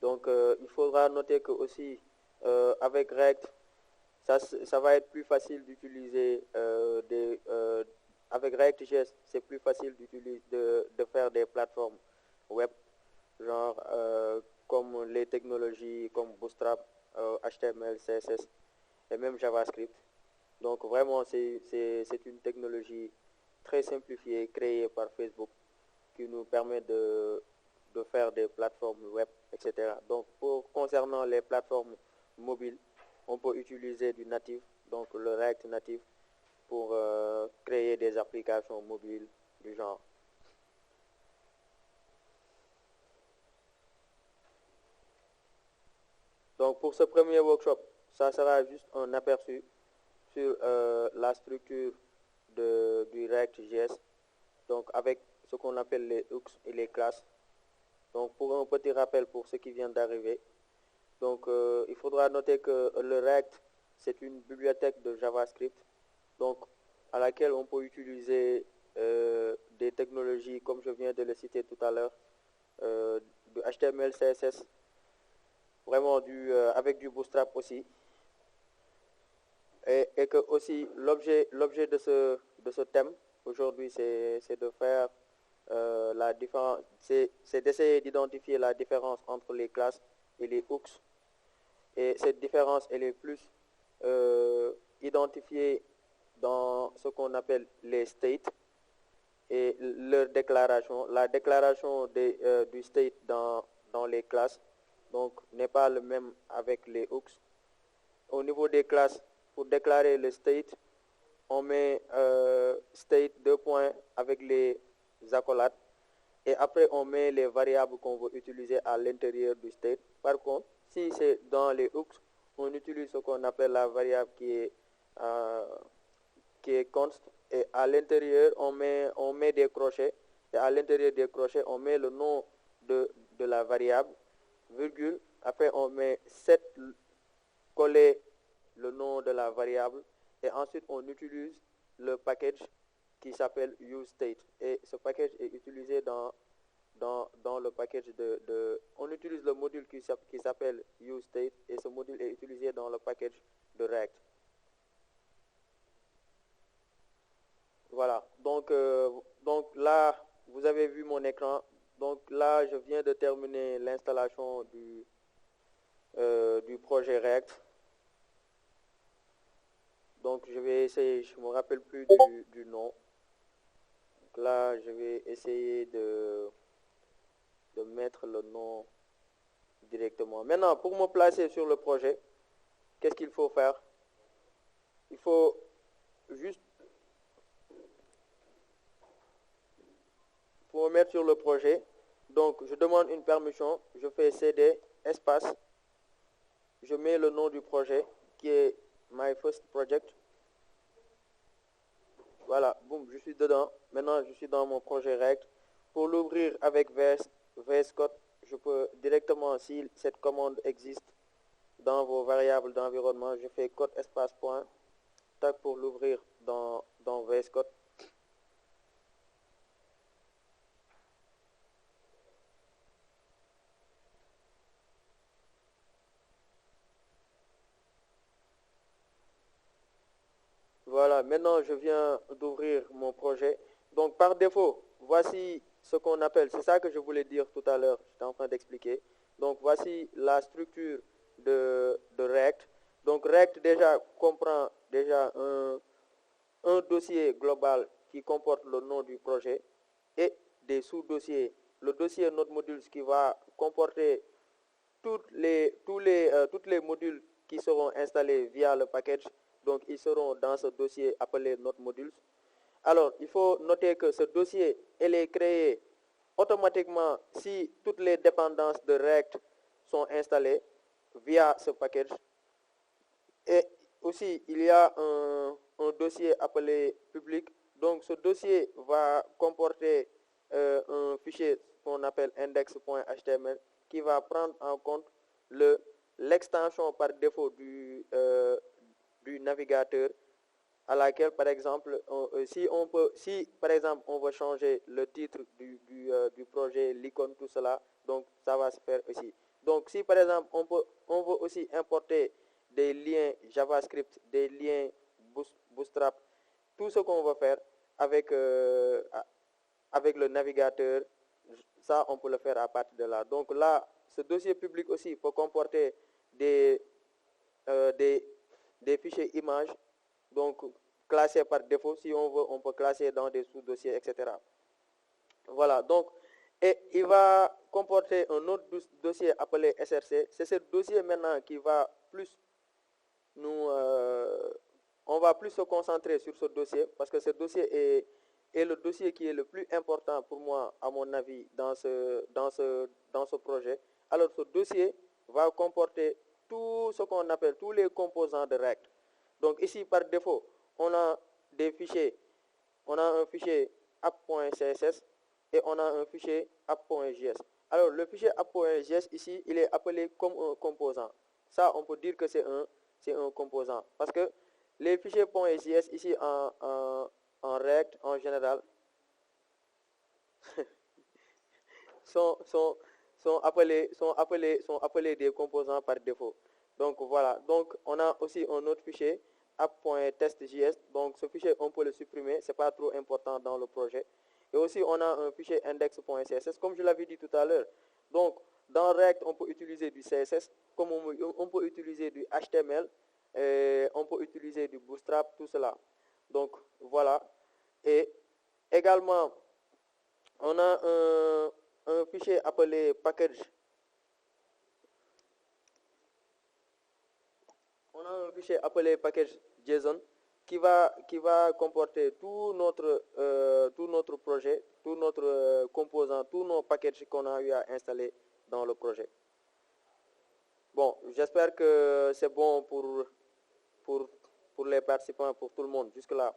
Donc, il faudra noter que aussi, avec React, ça va être plus facile d'utiliser avec React.js, c'est plus facile de faire des plateformes web, genre comme les technologies comme Bootstrap, HTML, CSS et même JavaScript. Donc vraiment, c'est une technologie très simplifiée créée par Facebook qui nous permet de faire des plateformes web, etc. Donc concernant les plateformes mobiles, on peut utiliser du native, donc le React native, pour créer des applications mobiles du genre. Donc pour ce premier workshop, ça sera juste un aperçu sur la structure du React.js, donc avec ce qu'on appelle les hooks et les classes. Donc pour un petit rappel pour ceux qui viennent d'arriver, donc il faudra noter que le React, c'est une bibliothèque de JavaScript, donc à laquelle on peut utiliser des technologies comme je viens de le citer tout à l'heure, du HTML, CSS, vraiment avec du Bootstrap aussi. Et que aussi l'objet de ce thème aujourd'hui, c'est de faire la différence, c'est d'essayer d'identifier la différence entre les classes et les hooks. Et cette différence, elle est plus identifiée dans ce qu'on appelle les states et leur déclaration. La déclaration du state dans les classes donc n'est pas le même avec les hooks. Au niveau des classes, pour déclarer le state, on met state 2 points avec les accolades et après on met les variables qu'on veut utiliser à l'intérieur du state. Par contre, si c'est dans les hooks, on utilise ce qu'on appelle la variable qui est const et à l'intérieur on met des crochets et à l'intérieur des crochets on met le nom de la variable, virgule, après on met set coller le nom de la variable et ensuite on utilise le package qui s'appelle useState et ce package est utilisé dans le package on utilise le module qui s'appelle useState et ce module est utilisé dans le package de React. Voilà, donc là vous avez vu mon écran, donc là je viens de terminer l'installation du projet React. Donc je vais essayer, je me rappelle plus du nom. Donc là, je vais essayer de mettre le nom directement. Maintenant, pour me placer sur le projet, qu'est-ce qu'il faut faire? Il faut juste, pour me mettre sur le projet, donc je demande une permission, je fais cd espace, je mets le nom du projet qui est My First Project. Voilà, boum, je suis dedans. Maintenant, je suis dans mon projet React. Pour l'ouvrir avec VS Code, je peux directement, si cette commande existe dans vos variables d'environnement, je fais code espace point, tac pour l'ouvrir dans VS Code. Voilà, maintenant je viens d'ouvrir mon projet. Donc par défaut, voici ce qu'on appelle, c'est ça que je voulais dire tout à l'heure, j'étais en train d'expliquer. Donc voici la structure de React. Donc React déjà comprend déjà un dossier global qui comporte le nom du projet et des sous-dossiers. Le dossier Node Modules qui va comporter toutes les modules qui seront installés via le package, donc ils seront dans ce dossier appelé Node Modules. Alors, il faut noter que ce dossier, elle est créé automatiquement si toutes les dépendances de React sont installées via ce package. Et aussi, il y a un dossier appelé public. Donc, ce dossier va comporter un fichier qu'on appelle index.html qui va prendre en compte l'extension par défaut du navigateur à laquelle, par exemple, si par exemple on veut changer le titre du projet, l'icône, tout cela, donc ça va se faire aussi. Donc si par exemple on veut aussi importer des liens JavaScript, des liens Bootstrap, tout ce qu'on va faire avec, avec le navigateur, ça on peut le faire à partir de là. Donc là, ce dossier public aussi peut comporter des, euh, des, des fichiers images, donc classés par défaut. Si on veut, on peut classer dans des sous-dossiers, etc. Voilà, donc, et il va comporter un autre dossier appelé SRC. C'est ce dossier maintenant qui va plus nous, on va plus se concentrer sur ce dossier parce que ce dossier est le dossier qui est le plus important pour moi, à mon avis, dans ce projet. Alors, ce dossier va comporter tout ce qu'on appelle tous les composants de React. Donc, ici, par défaut, on a des fichiers, on a un fichier app.css et on a un fichier app.js. Alors, le fichier app.js ici, il est appelé comme un composant. Ça, on peut dire que c'est un composant. Parce que les fichiers .js ici en React en général sont, sont, sont appelés des composants par défaut. Donc voilà, donc on a aussi un autre fichier app.testjs. Donc ce fichier on peut le supprimer, c'est pas trop important dans le projet. Et aussi on a un fichier index.css comme je l'avais dit tout à l'heure. Donc dans React on peut utiliser du CSS comme on peut utiliser du HTML, et on peut utiliser du Bootstrap, tout cela. Donc voilà. Et également on a un fichier appelé package. On a un fichier appelé package JSON qui va comporter tout notre projet, tout notre composant, tous nos packages qu'on a eu à installer dans le projet. Bon, j'espère que c'est bon pour, pour les participants, pour tout le monde jusque-là.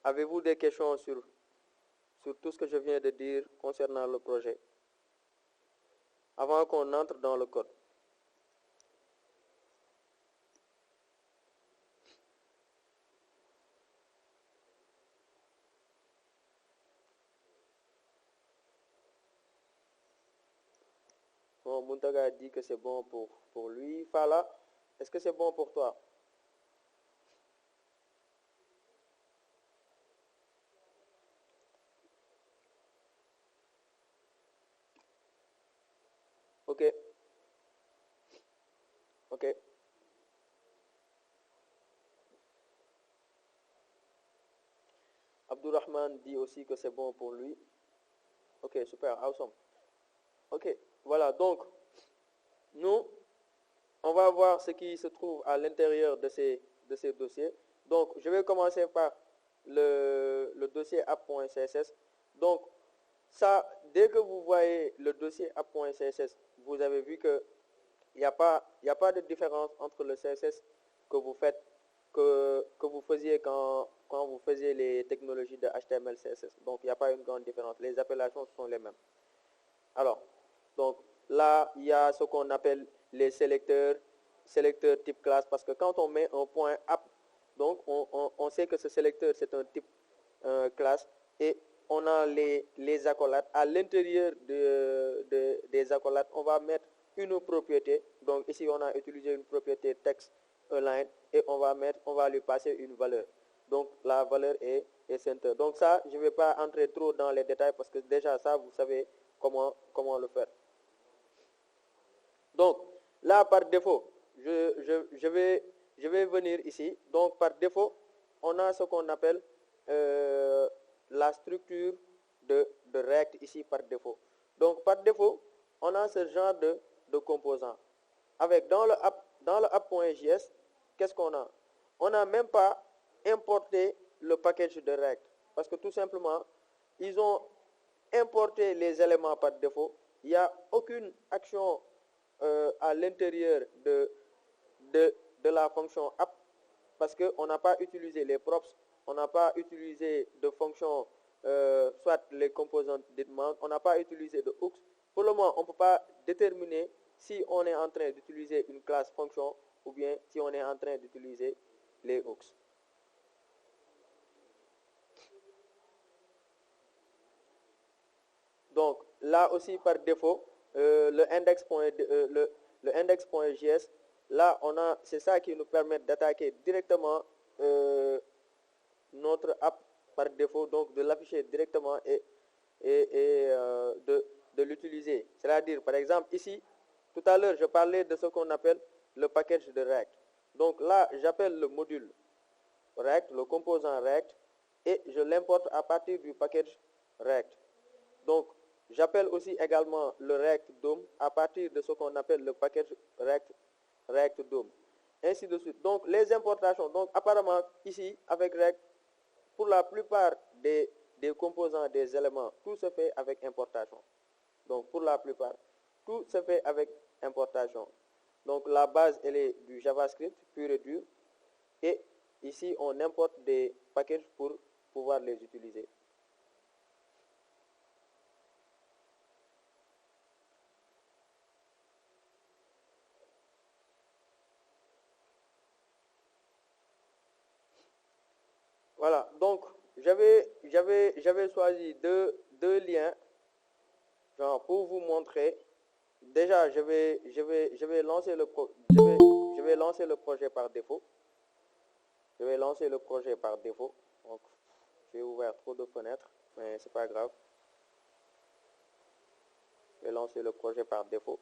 Avez-vous des questions sur tout ce que je viens de dire concernant le projet avant qu'on entre dans le code? Bon, Muntaga a dit que c'est bon pour lui. Fala, est-ce que c'est bon pour toi? Ok. Ok. Abdurrahman dit aussi que c'est bon pour lui. Ok, super, awesome. Ok, voilà, donc, nous, on va voir ce qui se trouve à l'intérieur de ces dossiers. Donc, je vais commencer par le dossier app.css. Donc, ça, dès que vous voyez le dossier app.css, vous avez vu que il n'y a pas de différence entre le CSS que vous faites, que vous faisiez quand vous faisiez les technologies de HTML, CSS. Donc, il n'y a pas une grande différence. Les appellations sont les mêmes. Alors, donc là, il y a ce qu'on appelle les sélecteurs type classe, parce que quand on met un point app, donc on sait que ce sélecteur, c'est un type classe, et on a les accolades. À l'intérieur des accolades, on va mettre une propriété. Donc ici, on a utilisé une propriété text align, et on va lui passer une valeur. Donc la valeur est center. Donc ça, je ne vais pas entrer trop dans les détails, parce que déjà ça, vous savez comment le faire. Donc là, par défaut, je vais venir ici. Donc par défaut, on a ce qu'on appelle la structure de React ici par défaut. Donc par défaut, on a ce genre de composants. Avec dans le app.js, qu'est-ce qu'on a? On n'a même pas importé le package de React, parce que tout simplement, ils ont importé les éléments par défaut. Il n'y a aucune action à l'intérieur de la fonction app, parce qu'on n'a pas utilisé les props, on n'a pas utilisé de fonction, soit les composantes demande, on n'a pas utilisé de hooks. Pour le moment, on ne peut pas déterminer si on est en train d'utiliser une classe fonction ou bien si on est en train d'utiliser les hooks. Donc là aussi par défaut, le index.js, là c'est ça qui nous permet d'attaquer directement notre app par défaut, donc de l'afficher directement et de l'utiliser. C'est-à-dire, par exemple, ici, tout à l'heure, je parlais de ce qu'on appelle le package de React. Donc là, j'appelle le module React, le composant React, et je l'importe à partir du package React. Donc, j'appelle aussi également le React DOM à partir de ce qu'on appelle le package React DOM. Ainsi de suite. Donc, les importations. Donc, apparemment, ici, avec React, pour la plupart des composants, des éléments, tout se fait avec importation. Donc, pour la plupart, tout se fait avec importation. Donc, la base, elle est du JavaScript pur et dur. Et ici, on importe des packages pour pouvoir les utiliser. Voilà, donc j'avais choisi deux liens, genre, pour vous montrer. Déjà, je vais lancer je vais lancer le projet par défaut. Je vais lancer le projet par défaut. Donc, j'ai ouvert trop de fenêtres, mais c'est pas grave. Je vais lancer le projet par défaut.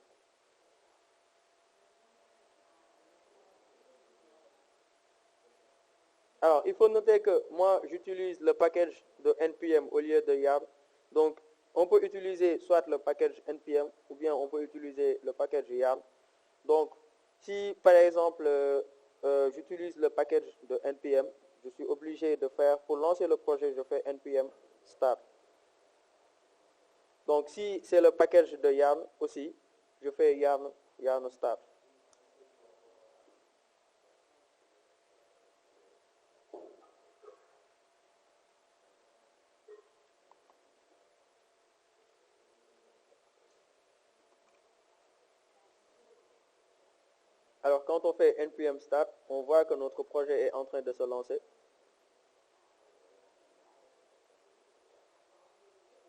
Alors, il faut noter que moi, j'utilise le package de NPM au lieu de YARN. Donc, on peut utiliser soit le package NPM ou bien on peut utiliser le package YARN. Donc, si par exemple, j'utilise le package de NPM, je suis obligé de faire, pour lancer le projet, je fais NPM start. Donc, si c'est le package de YARN aussi, je fais YARN start. Alors, quand on fait npm start, on voit que notre projet est en train de se lancer.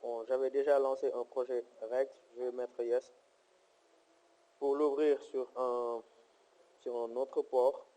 Bon, j'avais déjà lancé un projet React, je vais mettre yes. Pour l'ouvrir sur un autre port.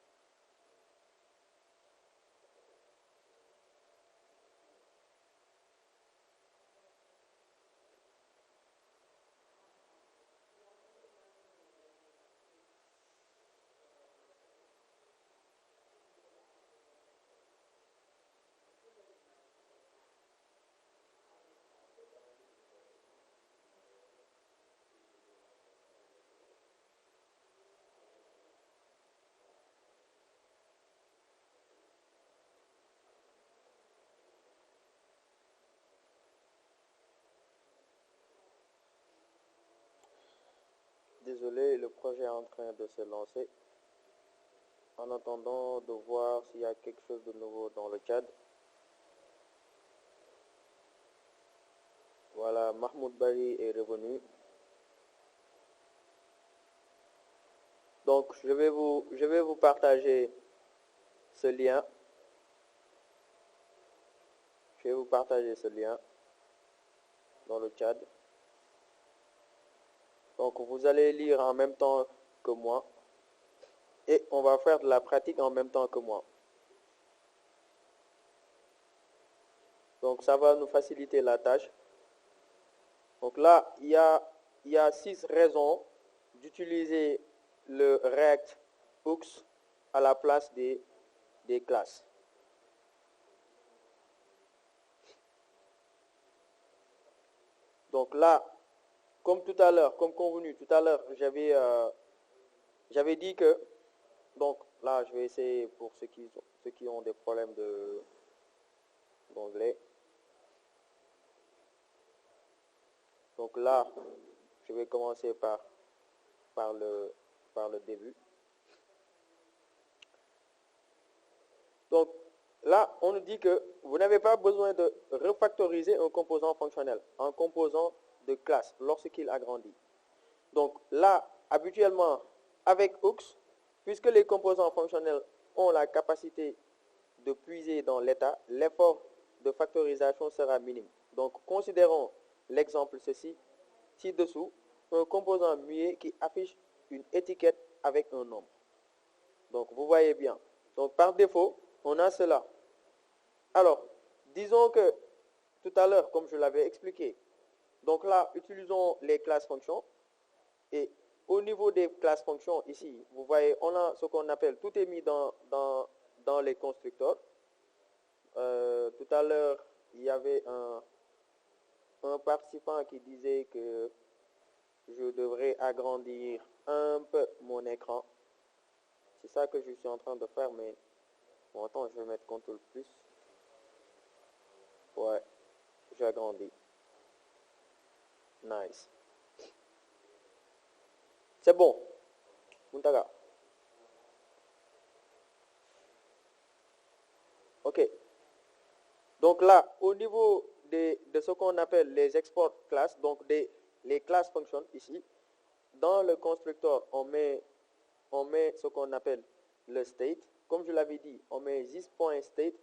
désolé, le projet est en train de se lancer. En attendant de voir s'il y a quelque chose de nouveau dans le chat. Voilà, Mahmoud Bari est revenu. Donc, je vais vous partager ce lien. Je vais vous partager ce lien dans le chat. Donc, vous allez lire en même temps que moi. Et on va faire de la pratique en même temps que moi. Donc, ça va nous faciliter la tâche. Donc là, il y a 6 raisons d'utiliser le React Hooks à la place des classes. Donc là, comme tout à l'heure, comme convenu, tout à l'heure, j'avais dit que, donc là, je vais essayer pour ceux qui ont des problèmes d'anglais. Donc là, je vais commencer par le début. Donc là, on nous dit que vous n'avez pas besoin de refactoriser un composant fonctionnel, un composant de classe, lorsqu'il agrandit. Donc là, habituellement, avec Hooks, puisque les composants fonctionnels ont la capacité de puiser dans l'état, l'effort de factorisation sera minime. Donc considérons l'exemple ci-dessous, un composant muet qui affiche une étiquette avec un nombre. Donc vous voyez bien. Donc par défaut, on a cela. Alors, disons que tout à l'heure, comme je l'avais expliqué, donc là, utilisons les classes fonctions. Et au niveau des classes fonctions, ici, vous voyez, on a ce qu'on appelle, tout est mis dans les constructeurs. Tout à l'heure, il y avait un participant qui disait que je devrais agrandir un peu mon écran. C'est ça que je suis en train de faire, mais bon, attends, je vais mettre CTRL plus. Ouais, j'ai agrandi. Nice. C'est bon. Muntaga. Ok. Donc là, au niveau de ce qu'on appelle les export classes, donc les classes fonctions ici, dans le constructeur, on met ce qu'on appelle le state. Comme je l'avais dit, on met this.state.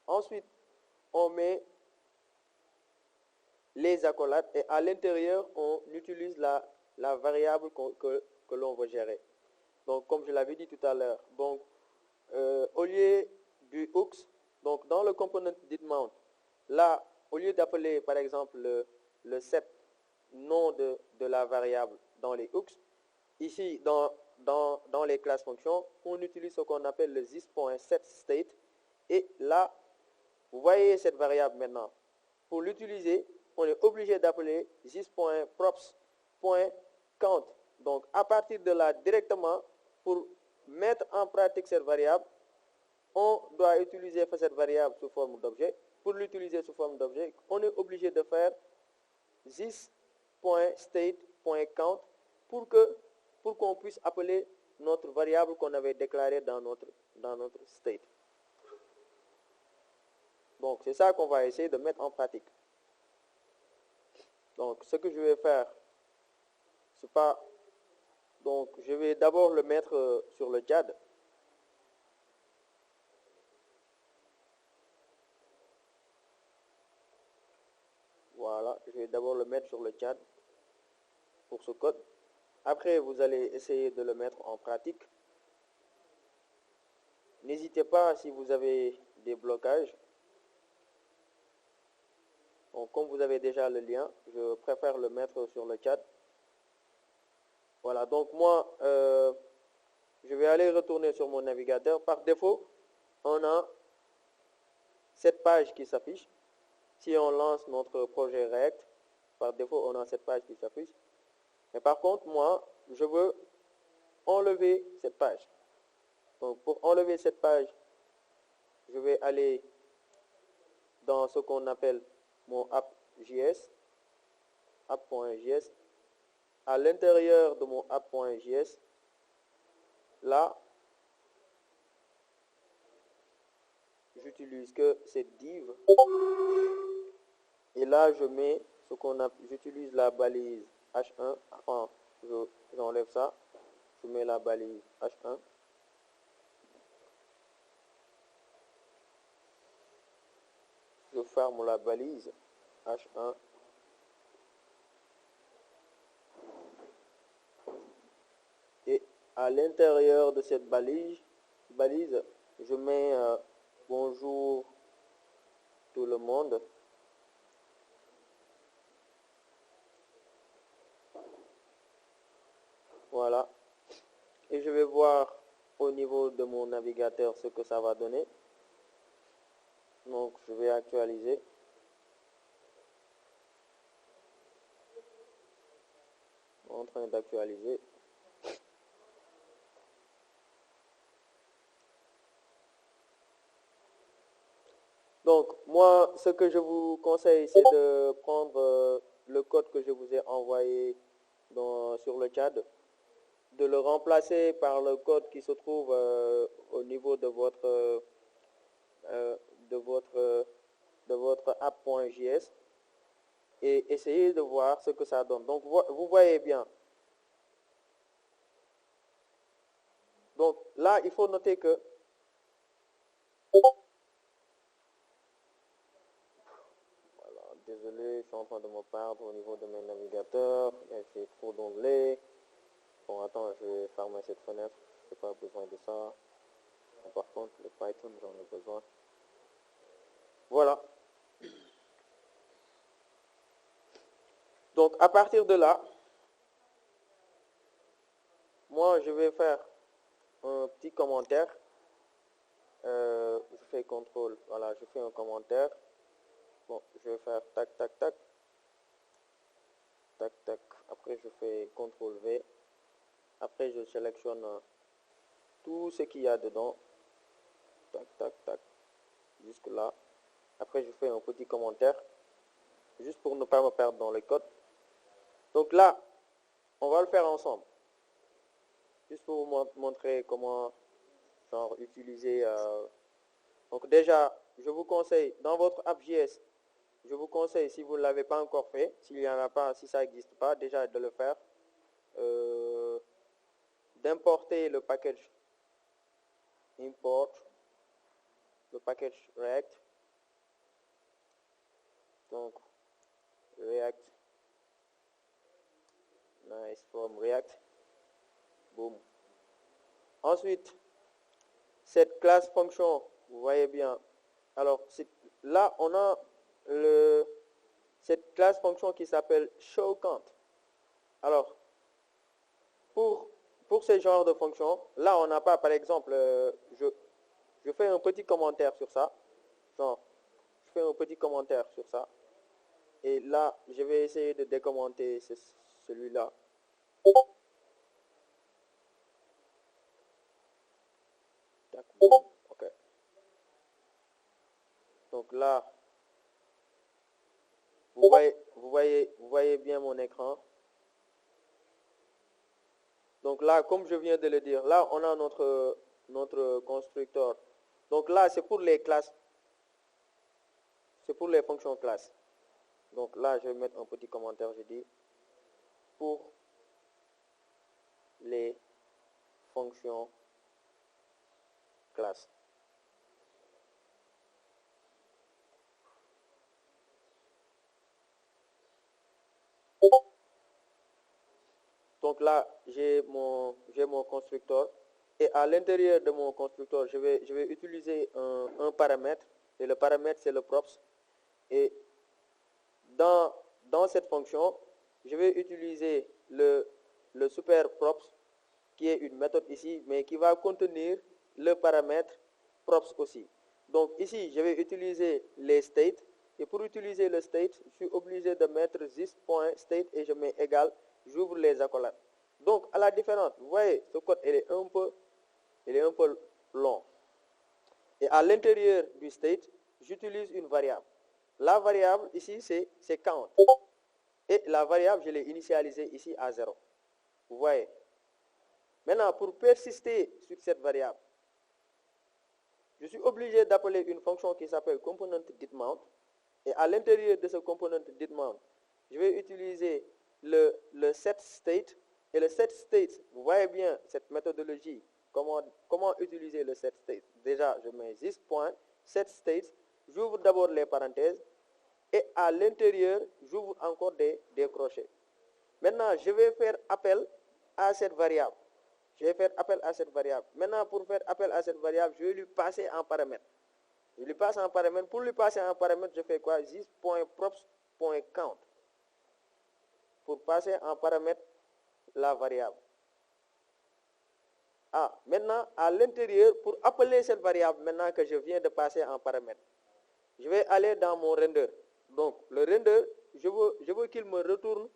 Ensuite, on met les accolades et à l'intérieur, on utilise la variable que l'on veut gérer. Donc, comme je l'avais dit tout à l'heure, donc au lieu du hooks, donc dans le component didMount, là, au lieu d'appeler par exemple le set nom de la variable dans les hooks, ici dans les classes fonctions, on utilise ce qu'on appelle le this.setState. Et là, vous voyez cette variable maintenant. Pour l'utiliser, on est obligé d'appeler this.props.count. Donc, à partir de là, directement, pour mettre en pratique cette variable, on doit utiliser cette variable sous forme d'objet. Pour l'utiliser sous forme d'objet, on est obligé de faire this.state.count pour qu'on puisse appeler notre variable qu'on avait déclarée dans notre state. Donc, c'est ça qu'on va essayer de mettre en pratique. Donc, ce que je vais faire, c'est pas... Donc, je vais d'abord le mettre sur le chat. Voilà, je vais d'abord le mettre sur le chat pour ce code. Après, vous allez essayer de le mettre en pratique. N'hésitez pas si vous avez des blocages. Donc, comme vous avez déjà le lien, je préfère le mettre sur le chat. Voilà, donc moi, je vais aller retourner sur mon navigateur. Par défaut, on a cette page qui s'affiche. Si on lance notre projet React, par défaut, on a cette page qui s'affiche. Mais par contre, moi, je veux enlever cette page. Donc, pour enlever cette page, je vais aller dans ce qu'on appelle mon app.js, app.js. à l'intérieur de mon app.js, là, j'utilise que cette div. Et là, je mets ce qu'on a, j'utilise la balise H1. Enfin, j'enlève ça. Je mets la balise H1. Je ferme la balise H1. Et à l'intérieur de cette balise, je mets bonjour tout le monde. Voilà. Et je vais voir au niveau de mon navigateur ce que ça va donner. Donc je vais actualiser. En train d'actualiser. Donc moi, ce que je vous conseille, c'est de prendre le code que je vous ai envoyé sur le chat, de le remplacer par le code qui se trouve au niveau de votre app.js et essayer de voir ce que ça donne. Donc vous voyez bien. Donc là, il faut noter que désolé, je suis en train de me perdre au niveau de mes navigateurs. J'ai trop d'onglets. Bon, attends, je vais fermer cette fenêtre. Je n'ai pas besoin de ça. Par contre, le Python, j'en ai besoin. Voilà. Donc, à partir de là, moi, je vais faire un petit commentaire. Je fais contrôle. Voilà, je fais un commentaire. Bon, je vais faire tac, tac, tac. Tac, tac. Après, je fais CTRL V. Après, je sélectionne tout ce qu'il y a dedans. Tac, tac, tac. Jusque là. Après, je fais un petit commentaire. Juste pour ne pas me perdre dans le code. Donc là, on va le faire ensemble. Juste pour vous montrer comment utiliser. Donc déjà, je vous conseille, dans votre app.js, je vous conseille, si vous ne l'avez pas encore fait, s'il n'y en a pas, si ça n'existe pas, déjà de le faire. D'importer le package import, le package React. Donc, React, nice, from React, boom. Ensuite, cette classe fonction, vous voyez bien. Alors, là, on a cette classe fonction qui s'appelle showCount. Alors, pour ce genre de fonction, là, on n'a pas, par exemple, je fais un petit commentaire sur ça. Je fais un petit commentaire sur ça. Et là, je vais essayer de décommenter celui-là. Ok. Donc là, vous voyez bien mon écran. Donc là, comme je viens de le dire, là, on a notre constructeur. Donc là, c'est pour les classes. C'est pour les fonctions classes. Donc là, je vais mettre un petit commentaire, je dis, pour les fonctions classes. Donc là, j'ai mon constructeur. Et à l'intérieur de mon constructeur, je vais utiliser un paramètre. Et le paramètre, c'est le props. Et dans cette fonction, je vais utiliser le super props, qui est une méthode ici, mais qui va contenir le paramètre props aussi. Donc ici, je vais utiliser les states. Et pour utiliser le state, je suis obligé de mettre this.state et je mets égal, j'ouvre les accolades. Donc à la différence, vous voyez, ce code il est un peu long. Et à l'intérieur du state, j'utilise une variable. La variable ici, c'est count. Et la variable, je l'ai initialisée ici à 0. Vous voyez. Maintenant, pour persister sur cette variable, je suis obligé d'appeler une fonction qui s'appelle component didMount. Et à l'intérieur de ce component didMount, je vais utiliser le setState. Et le setState, vous voyez bien cette méthodologie. Comment utiliser le setState? Déjà, je mets this.setState. J'ouvre d'abord les parenthèses. Et à l'intérieur, j'ouvre encore des crochets. Maintenant, je vais faire appel à cette variable. Maintenant, pour faire appel à cette variable, je vais lui passer un paramètre. Je lui passe un paramètre. Pour lui passer un paramètre, je fais quoi? This.props.count. Pour passer un paramètre la variable. Maintenant, à l'intérieur, pour appeler cette variable, maintenant que je viens de passer un paramètre, je vais aller dans mon render. Donc, le render, je veux qu'il me retourne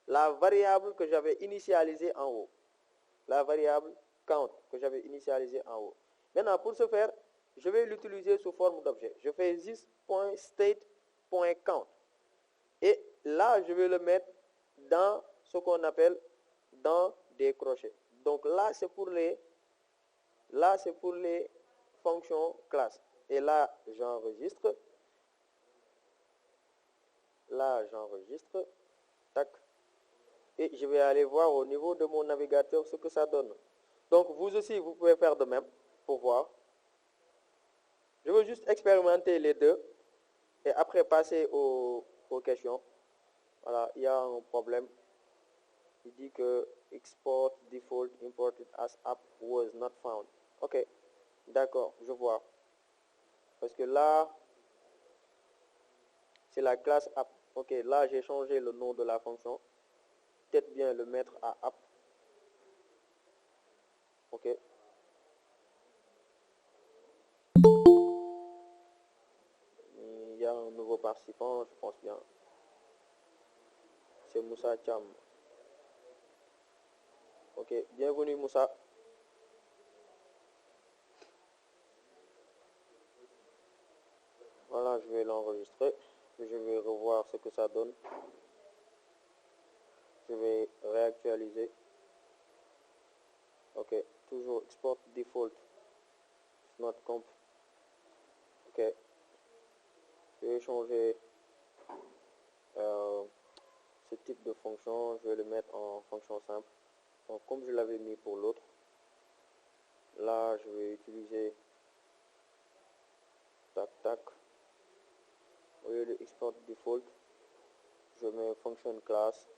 la variable que j'avais initialisée en haut. La variable count que j'avais initialisée en haut. Maintenant, pour ce faire, je vais l'utiliser sous forme d'objet. Je fais this.state.count. Et là, je vais le mettre dans ce qu'on appelle dans des crochets. Donc là, c'est pour les fonctions classe. Et là, j'enregistre. Tac. Et je vais aller voir au niveau de mon navigateur ce que ça donne. Donc vous aussi, vous pouvez faire de même pour voir. Je veux juste expérimenter les deux et après passer aux questions. Voilà, il y a un problème. Il dit que export default imported as app was not found. Ok, d'accord, je vois. Parce que là, c'est la classe app. Ok, là j'ai changé le nom de la fonction. Peut-être bien le mettre à app. Ok. Il y a un nouveau participant, je pense bien. C'est Moussa Cham. Ok, bienvenue Moussa. Voilà, je vais l'enregistrer. Je vais revoir ce que ça donne. Je vais réactualiser. Ok, toujours export default. Not comp. Ok. Je vais changer ce type de fonction. Je vais le mettre en fonction simple. Donc, comme je l'avais mis pour l'autre, là, je vais utiliser tac tac. Au lieu de export default, je mets function class.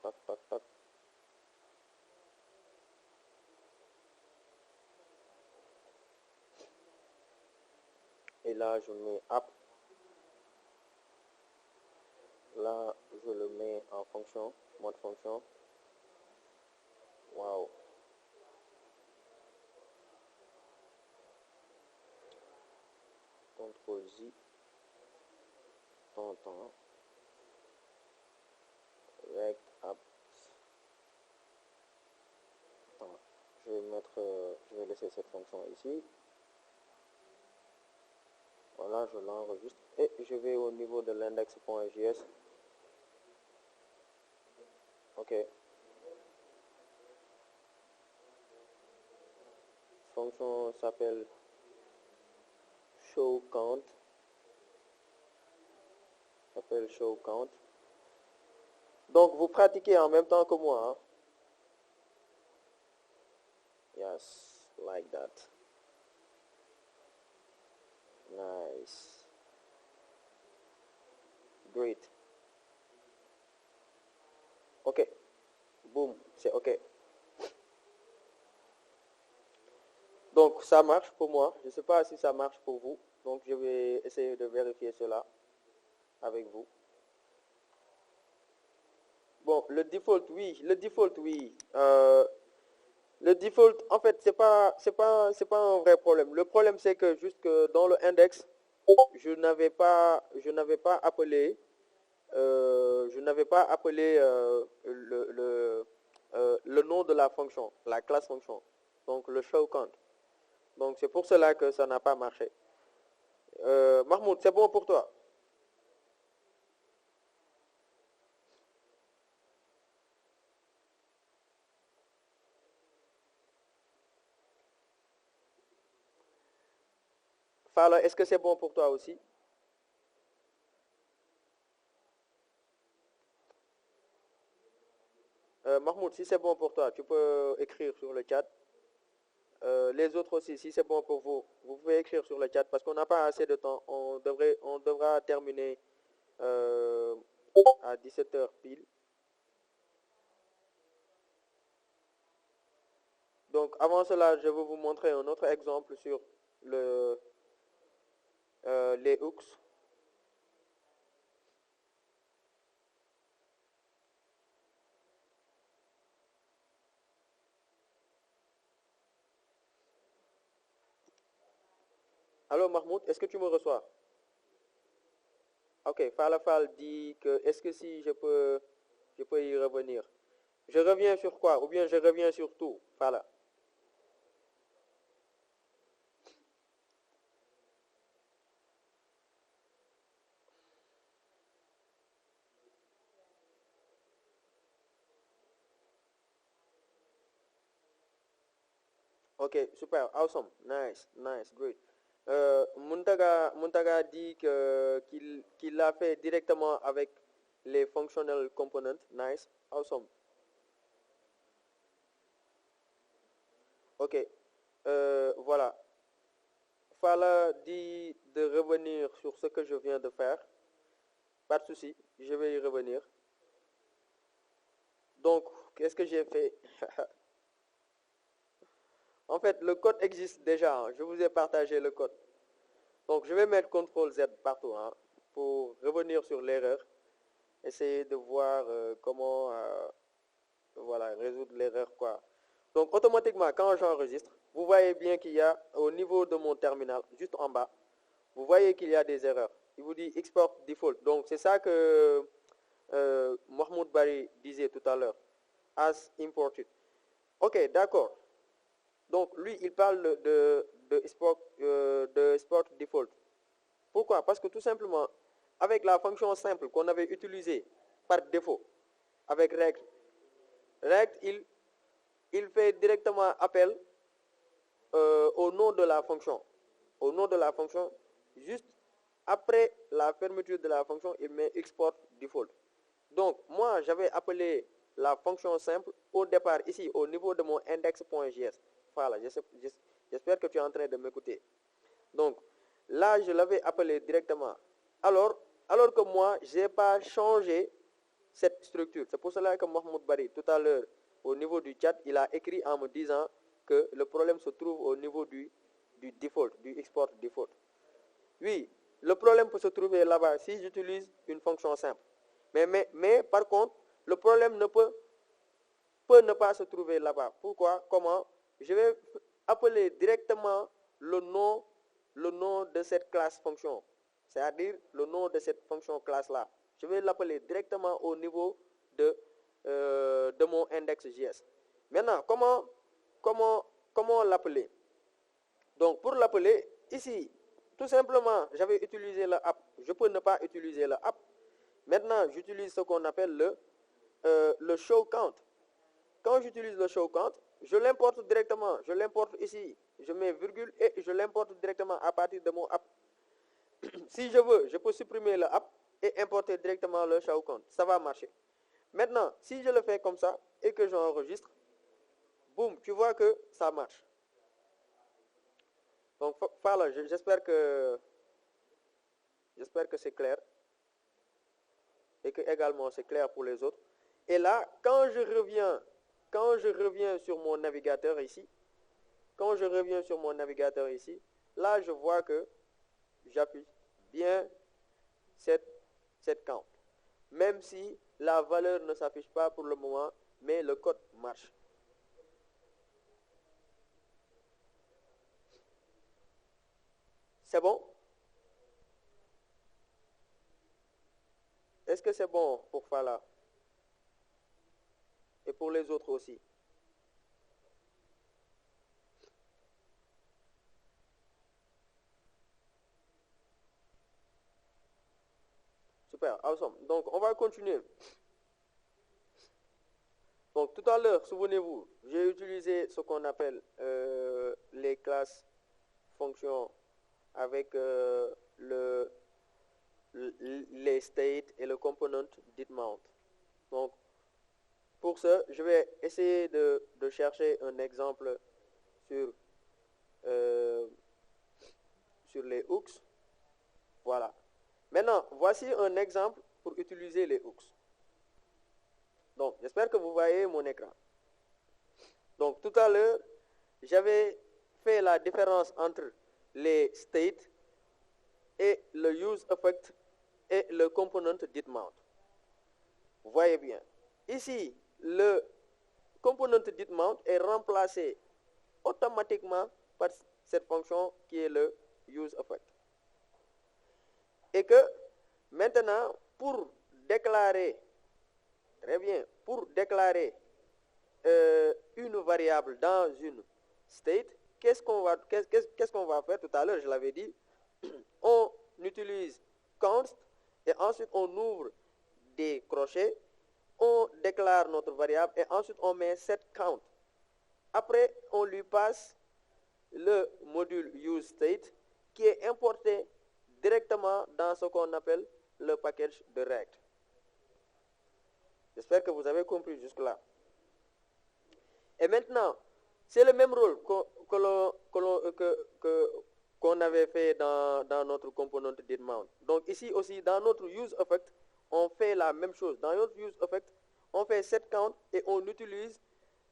Tac tac tac. Et là, je mets app. Là, je le mets en fonction, mode fonction. Wow. CTRL Z. Temps. Rect apps. Je vais laisser cette fonction ici. Voilà, je l'enregistre et je vais au niveau de l'index.js. Ok. Fonction s'appelle showCount. Donc vous pratiquez en même temps que moi. Hein? Yes, like that. Nice. Great. Ok. Boom, c'est ok. Donc ça marche pour moi. Je ne sais pas si ça marche pour vous. Donc je vais essayer de vérifier cela avec vous. Bon, le default, oui. Le default, en fait, c'est pas un vrai problème. Le problème, c'est que juste que dans le index, je n'avais pas appelé le nom de la fonction, la classe fonction. Donc le show count. Donc c'est pour cela que ça n'a pas marché. Mahmoud, c'est bon pour toi? Fala, est-ce que c'est bon pour toi aussi? Mahmoud, si c'est bon pour toi, tu peux écrire sur le chat. Les autres aussi, si c'est bon pour vous, vous pouvez écrire sur le chat parce qu'on n'a pas assez de temps. On devra terminer euh, à 17 heures pile. Donc avant cela, je vais vous montrer un autre exemple sur les hooks. Allô Mahmoud, est-ce que tu me reçois? Ok, Falafal dit que est-ce que si je peux y revenir? Je reviens sur quoi? Ou bien je reviens sur tout? Fala. Ok, super, awesome, nice, nice, great. Muntaga dit qu'il l'a fait directement avec les functional components. Nice, awesome. Ok, voilà. Fala dit de revenir sur ce que je viens de faire. Pas de souci, je vais y revenir. Donc, qu'est-ce que j'ai fait? En fait, le code existe déjà, hein. Je vous ai partagé le code. Donc, je vais mettre CTRL Z partout, hein, pour revenir sur l'erreur. Essayer de voir comment voilà, résoudre l'erreur, quoi. Donc, automatiquement, quand j'enregistre, vous voyez bien qu'il y a au niveau de mon terminal, juste en bas, vous voyez qu'il y a des erreurs. Il vous dit export default. Donc, c'est ça que Mahmoud Bari disait tout à l'heure. As imported. Ok, d'accord. Donc, lui, il parle de export default. Pourquoi? Parce que tout simplement, avec la fonction simple qu'on avait utilisée par défaut, avec rect il fait directement appel au nom de la fonction. Au nom de la fonction, juste après la fermeture de la fonction, il met export default. Donc, moi, j'avais appelé la fonction simple au départ, ici, au niveau de mon index.js. Voilà, j'espère que tu es en train de m'écouter. Donc, là, je l'avais appelé directement. Alors que moi, je n'ai pas changé cette structure. C'est pour cela que Mahmoud Bari, tout à l'heure, au niveau du chat, il a écrit en me disant que le problème se trouve au niveau du default, du export default. Oui, le problème peut se trouver là-bas si j'utilise une fonction simple. Mais par contre, le problème peut ne pas se trouver là-bas. Pourquoi? Comment? Je vais appeler directement le nom de cette classe fonction, c'est-à-dire le nom de cette fonction classe-là. Je vais l'appeler directement au niveau de mon index.js. Maintenant, comment l'appeler? Donc, pour l'appeler, ici, tout simplement, j'avais utilisé le app. Je peux ne pas utiliser le app. Maintenant, j'utilise ce qu'on appelle le show count. Quand j'utilise le show count, je l'importe directement. Je l'importe ici. Je mets virgule et je l'importe directement à partir de mon app. Si je veux, je peux supprimer le app et importer directement le show count. Ça va marcher. Maintenant, si je le fais comme ça et que j'enregistre, boum, tu vois que ça marche. Donc voilà, j'espère que c'est clair et que également c'est clair pour les autres. Et là, quand je reviens sur mon navigateur ici, là je vois que j'appuie bien cette count. Même si la valeur ne s'affiche pas pour le moment, mais le code marche. C'est bon? Est-ce que c'est bon pour Fala? Et pour les autres aussi? Super, awesome. Donc, on va continuer. Donc, tout à l'heure, souvenez-vous, j'ai utilisé ce qu'on appelle les classes fonctions avec les states et le component didMount. Donc, pour ce, je vais essayer de chercher un exemple sur les hooks. Voilà. Maintenant, voici un exemple pour utiliser les hooks. Donc, j'espère que vous voyez mon écran. Donc, tout à l'heure, j'avais fait la différence entre les states et le useEffect et le component didMount. Vous voyez bien. Ici, le component didMount est remplacé automatiquement par cette fonction qui est le useEffect. Et que maintenant, pour déclarer, très bien, pour déclarer une variable dans une state, qu'est-ce qu'on va faire tout à l'heure, je l'avais dit, on utilise const et ensuite on ouvre des crochets, on déclare notre variable et ensuite on met setCount. Après, on lui passe le module useState qui est importé directement dans ce qu'on appelle le package de React. J'espère que vous avez compris jusque-là. Et maintenant, c'est le même rôle qu'on avait fait dans notre component didMount. Donc ici aussi, dans notre useEffect, on fait la même chose. Dans notre useEffect, on fait setCount et on utilise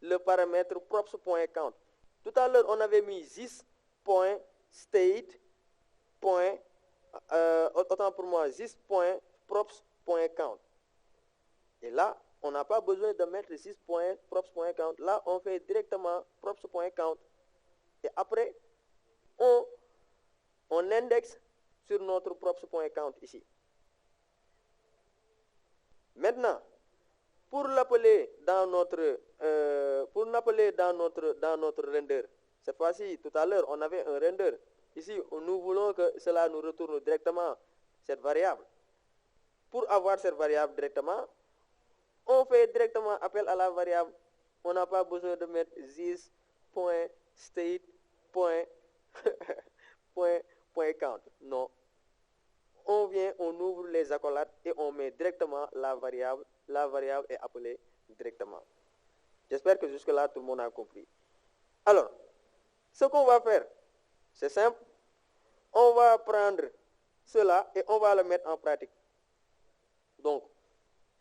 le paramètre props.count. Tout à l'heure, on avait mis this.state. Autant pour moi, this.props.count. Et là, on n'a pas besoin de mettre this.props.count. Là, on fait directement props.count. Et après, on indexe sur notre props.count ici. Maintenant, pour l'appeler dans notre render, cette fois-ci, tout à l'heure, on avait un render. Ici, nous voulons que cela nous retourne directement cette variable. Pour avoir cette variable directement, on fait directement appel à la variable. On n'a pas besoin de mettre this.state.count. Non. On vient, on ouvre les accolades et on met directement la variable. La variable est appelée directement. J'espère que jusque-là, tout le monde a compris. Alors, ce qu'on va faire, c'est simple. On va prendre cela et on va le mettre en pratique. Donc,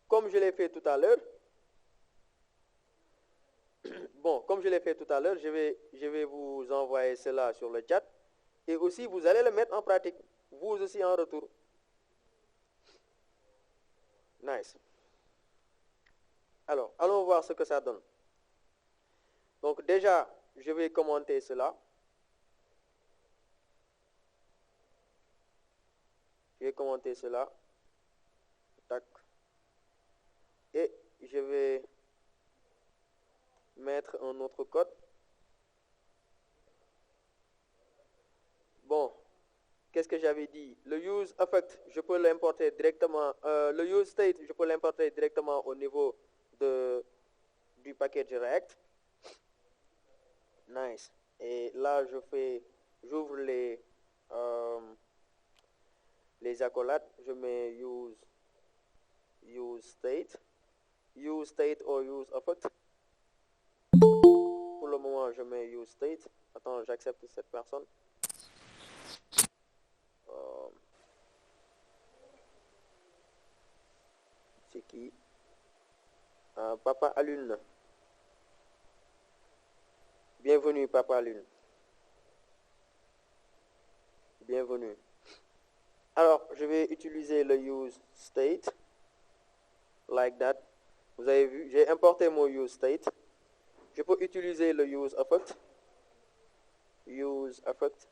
comme je l'ai fait tout à l'heure, je vais vous envoyer cela sur le chat. Et aussi, vous allez le mettre en pratique. Vous aussi en retour. Nice. Alors, allons voir ce que ça donne. Donc déjà, je vais commenter cela. Je vais commenter cela. Tac. Et je vais mettre un autre code. Bon, qu'est-ce que j'avais dit? Le useEffect, je peux l'importer directement. Le useState, je peux l'importer directement au niveau du package React. Nice. Et là, j'ouvre les accolades. Je mets useState or useEffect. Pour le moment, je mets useState. Attends, j'accepte cette personne. C'est qui? Papa Alune. Bienvenue, Papa Alune. Bienvenue. Alors, je vais utiliser le useState. Like that. Vous avez vu, j'ai importé mon useState. Je peux utiliser le useEffect. useEffect.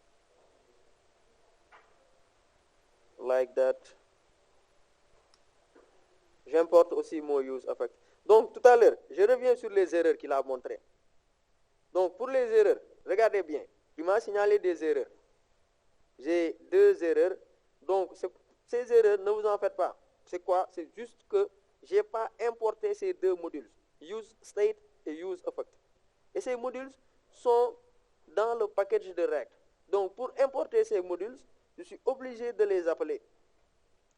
Like that. J'importe aussi mon useEffect. Donc, tout à l'heure, je reviens sur les erreurs qu'il a montrées. Donc, pour les erreurs, regardez bien. Il m'a signalé des erreurs. J'ai 2 erreurs. Donc, ces erreurs, ne vous en faites pas. C'est quoi? C'est juste que je n'ai pas importé ces 2 modules. useState et useEffect. Et ces modules sont dans le package de React. Donc, pour importer ces modules, je suis obligé de les appeler.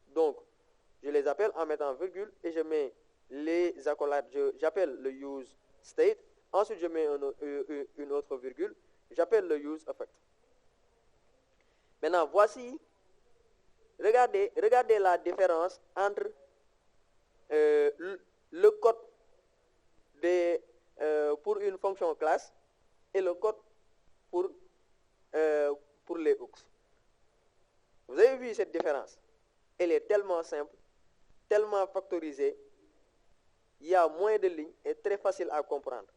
Donc, je les appelle en mettant virgule et je mets les accolades. J'appelle le use state. Ensuite, je mets une autre virgule. J'appelle le use effect. Maintenant, voici. Regardez la différence entre le code pour une fonction classe et le code pour les hooks. Vous avez vu cette différence? Elle est tellement simple, tellement factorisée, il y a moins de lignes et très facile à comprendre.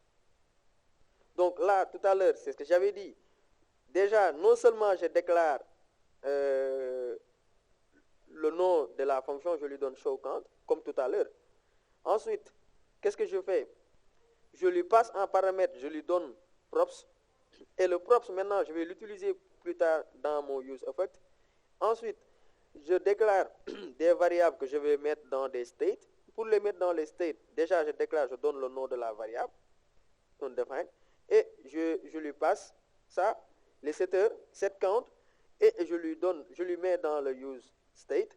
Donc là, tout à l'heure, c'est ce que j'avais dit. Déjà, non seulement je déclare le nom de la fonction, je lui donne showCount, comme tout à l'heure. Ensuite, qu'est-ce que je fais? Je lui passe un paramètre, je lui donne props. Et le props, maintenant, je vais l'utiliser plus tard dans mon useEffect. Ensuite, je déclare des variables que je vais mettre dans des states. Pour les mettre dans les states, déjà, je donne le nom de la variable, undefined, et je lui passe ça, les setters, setCount, et je lui mets dans le useState.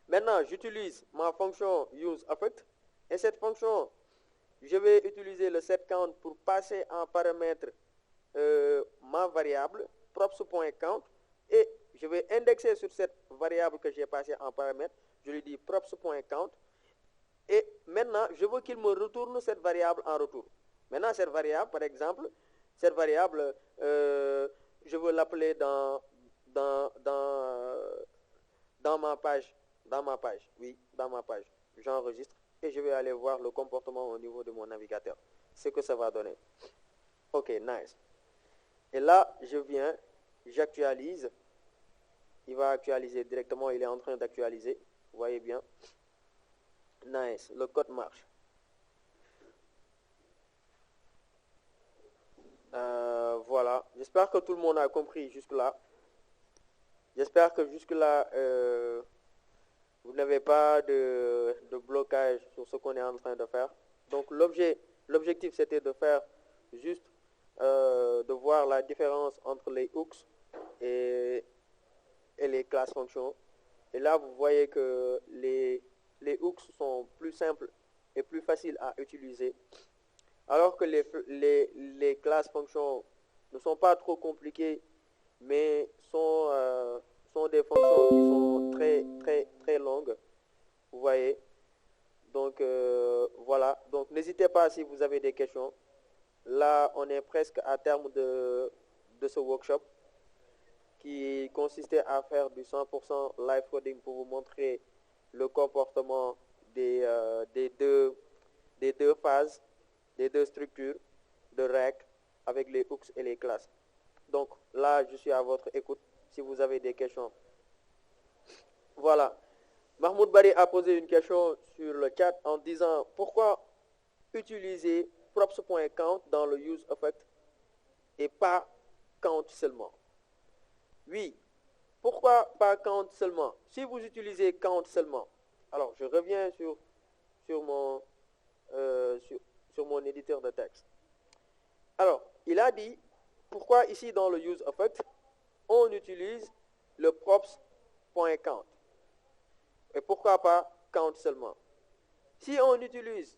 Maintenant, j'utilise ma fonction useEffect, et cette fonction, je vais utiliser le setCount pour passer en paramètre ma variable, props.count, et je vais indexer sur cette variable que j'ai passée en paramètre, je lui dis props.count, et maintenant, je veux qu'il me retourne cette variable en retour. Maintenant, cette variable, par exemple, cette variable, je veux l'appeler dans ma page, oui, dans ma page. J'enregistre et je vais aller voir le comportement au niveau de mon navigateur. Ce que ça va donner. Ok, nice. Et là, je viens, j'actualise. Il va actualiser directement, il est en train d'actualiser. Vous voyez bien. Nice, le code marche. Voilà, j'espère que tout le monde a compris jusque-là. J'espère que jusque-là, vous n'avez pas de blocage sur ce qu'on est en train de faire. Donc l'objectif c'était de faire juste de voir la différence entre les hooks et les class functions. Et là vous voyez que les hooks sont plus simples et plus faciles à utiliser, alors que les class functions ne sont pas trop compliquées, mais sont des fonctions qui sont très longues. Vous voyez. Donc voilà. Donc n'hésitez pas si vous avez des questions. Là, on est presque à terme de ce workshop qui consistait à faire du 100% live coding pour vous montrer le comportement des deux phases, des deux structures de règles avec les hooks et les classes. Donc là, je suis à votre écoute si vous avez des questions. Voilà. Mahmoud Bari a posé une question sur le chat en disant pourquoi utiliser props.count dans le useEffect et pas count seulement. Oui, pourquoi pas count seulement? Si vous utilisez count seulement, alors je reviens sur mon éditeur de texte. Alors, il a dit pourquoi ici dans le useEffect on utilise le props.count et pourquoi pas count seulement. Si on utilise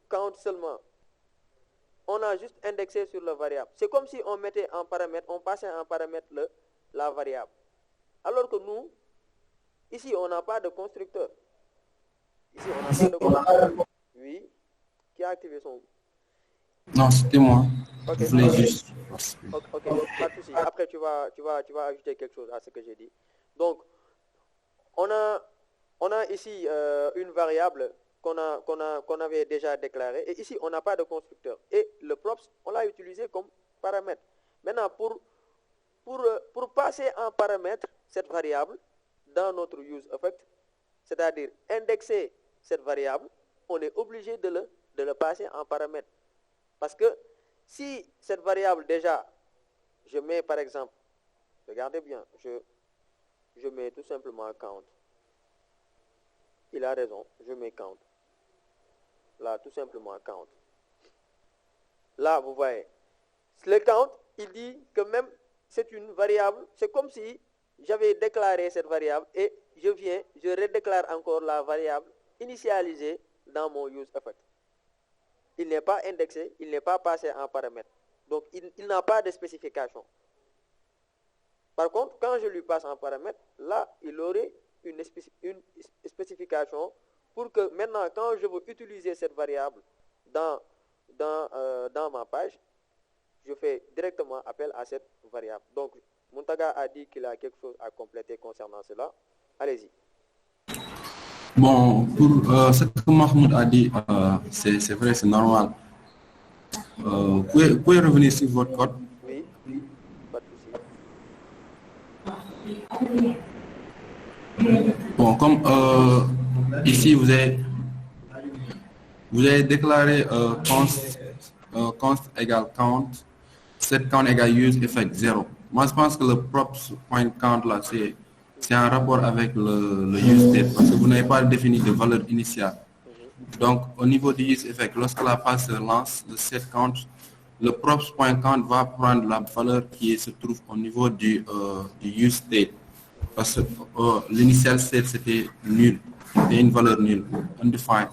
count seulement, on a juste indexé sur la variable. C'est comme si on mettait en paramètre, on passait en paramètre la variable. Alors que nous, ici, on n'a pas de constructeur. Ici, on n'a pas de constructeur. Oui. Qui a activé son... Non, c'était moi. Ok, Je voulais juste... ok, pas de souci. Après, tu vas ajouter quelque chose à ce que j'ai dit. Donc, on a ici une variable qu'on avait déjà déclarée. Et ici, on n'a pas de constructeur. Et le props, on l'a utilisé comme paramètre. Maintenant, pour passer en paramètre cette variable dans notre useEffect, c'est-à-dire indexer cette variable, on est obligé de le passer en paramètre. Parce que si cette variable déjà, je mets par exemple, regardez bien, je mets tout simplement count. Il a raison, je mets count. Là, tout simplement count. Là, vous voyez, le count, il dit que même c'est une variable, c'est comme si j'avais déclaré cette variable et je redéclare encore la variable initialisée dans mon useEffect. Il n'est pas indexé, il n'est pas passé en paramètre. Donc, il n'a pas de spécification. Par contre, quand je lui passe en paramètre, là, il aurait une spécification pour que maintenant, quand je veux utiliser cette variable dans ma page, je fais directement appel à cette variable. Donc, Muntaga a dit qu'il a quelque chose à compléter concernant cela. Allez-y. Bon, pour ce que Mahmoud a dit, c'est vrai, c'est normal. Pouvez revenir sur votre code? Oui, pas de souci. Bon, comme ici vous avez déclaré const égale count, set count égale use effect 0. Moi, je pense que le props point count là, c'est en rapport avec le use state parce que vous n'avez pas défini de valeur initiale. Donc, au niveau du use effect, lorsque la page se lance, le set count, le props point count va prendre la valeur qui se trouve au niveau du use state. Parce que l'initial state, c'était nul. C'était une valeur nulle, undefined.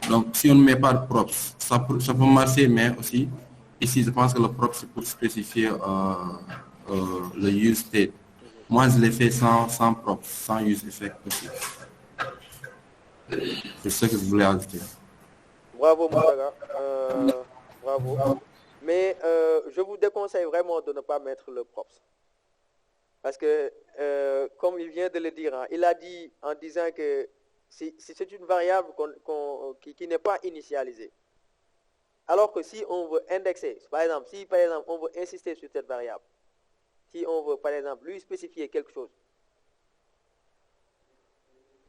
Donc, si on ne met pas de props, ça peut marcher, mais aussi, ici, je pense que le props, c'est pour spécifier le use state. Moi, je l'ai fait sans props, sans use effect aussi. C'est ce que je voulais ajouter. Bravo, Moutaga. Bravo. Mais je vous déconseille vraiment de ne pas mettre le props. Parce que, comme il vient de le dire, hein, il a dit en disant que c'est une variable qui n'est pas initialisée. Alors que si on veut indexer, par exemple, on veut insister sur cette variable, si on veut, par exemple, lui spécifier quelque chose.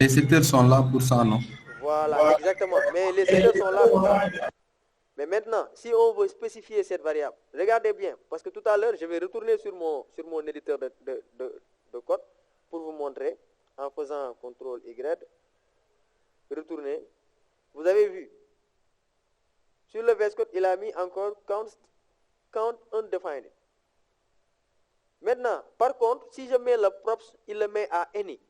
Les secteurs sont là pour ça, non? Voilà, exactement. Mais les secteurs sont là pour ça. Mais maintenant, si on veut spécifier cette variable, regardez bien, parce que tout à l'heure, je vais retourner sur mon éditeur de code pour vous montrer, en faisant CTRL-Y, retourner. Vous avez vu, sur le VS Code, il a mis encore count undefined. Maintenant, par contre, si je mets le props, il le met à any.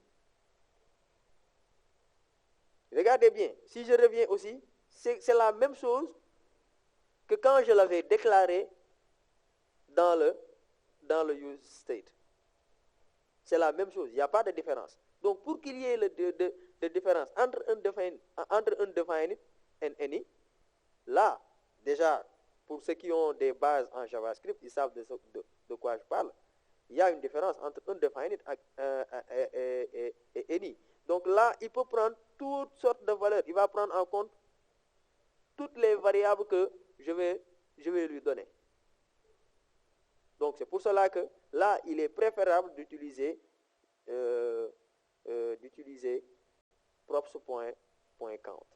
Regardez bien, si je reviens aussi, c'est la même chose que quand je l'avais déclaré dans le use state. C'est la même chose, il n'y a pas de différence. Donc, pour qu'il y ait de différence entre undefined et any, là, déjà, pour ceux qui ont des bases en JavaScript, ils savent de quoi je parle. Il y a une différence entre undefined et any. Donc là, il peut prendre toutes sortes de valeurs. Il va prendre en compte toutes les variables que je vais lui donner. Donc c'est pour cela que là, il est préférable d'utiliser props.count.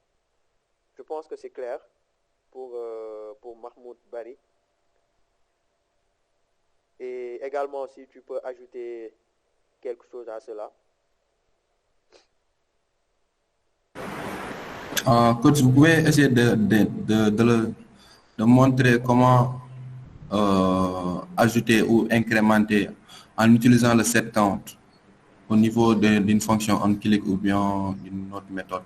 Je pense que c'est clair pour Mahmoud Bari. Et également, si tu peux ajouter quelque chose à cela. Coach, vous pouvez essayer de montrer comment ajouter ou incrémenter en utilisant le set count au niveau d'une fonction onClick ou bien d'une autre méthode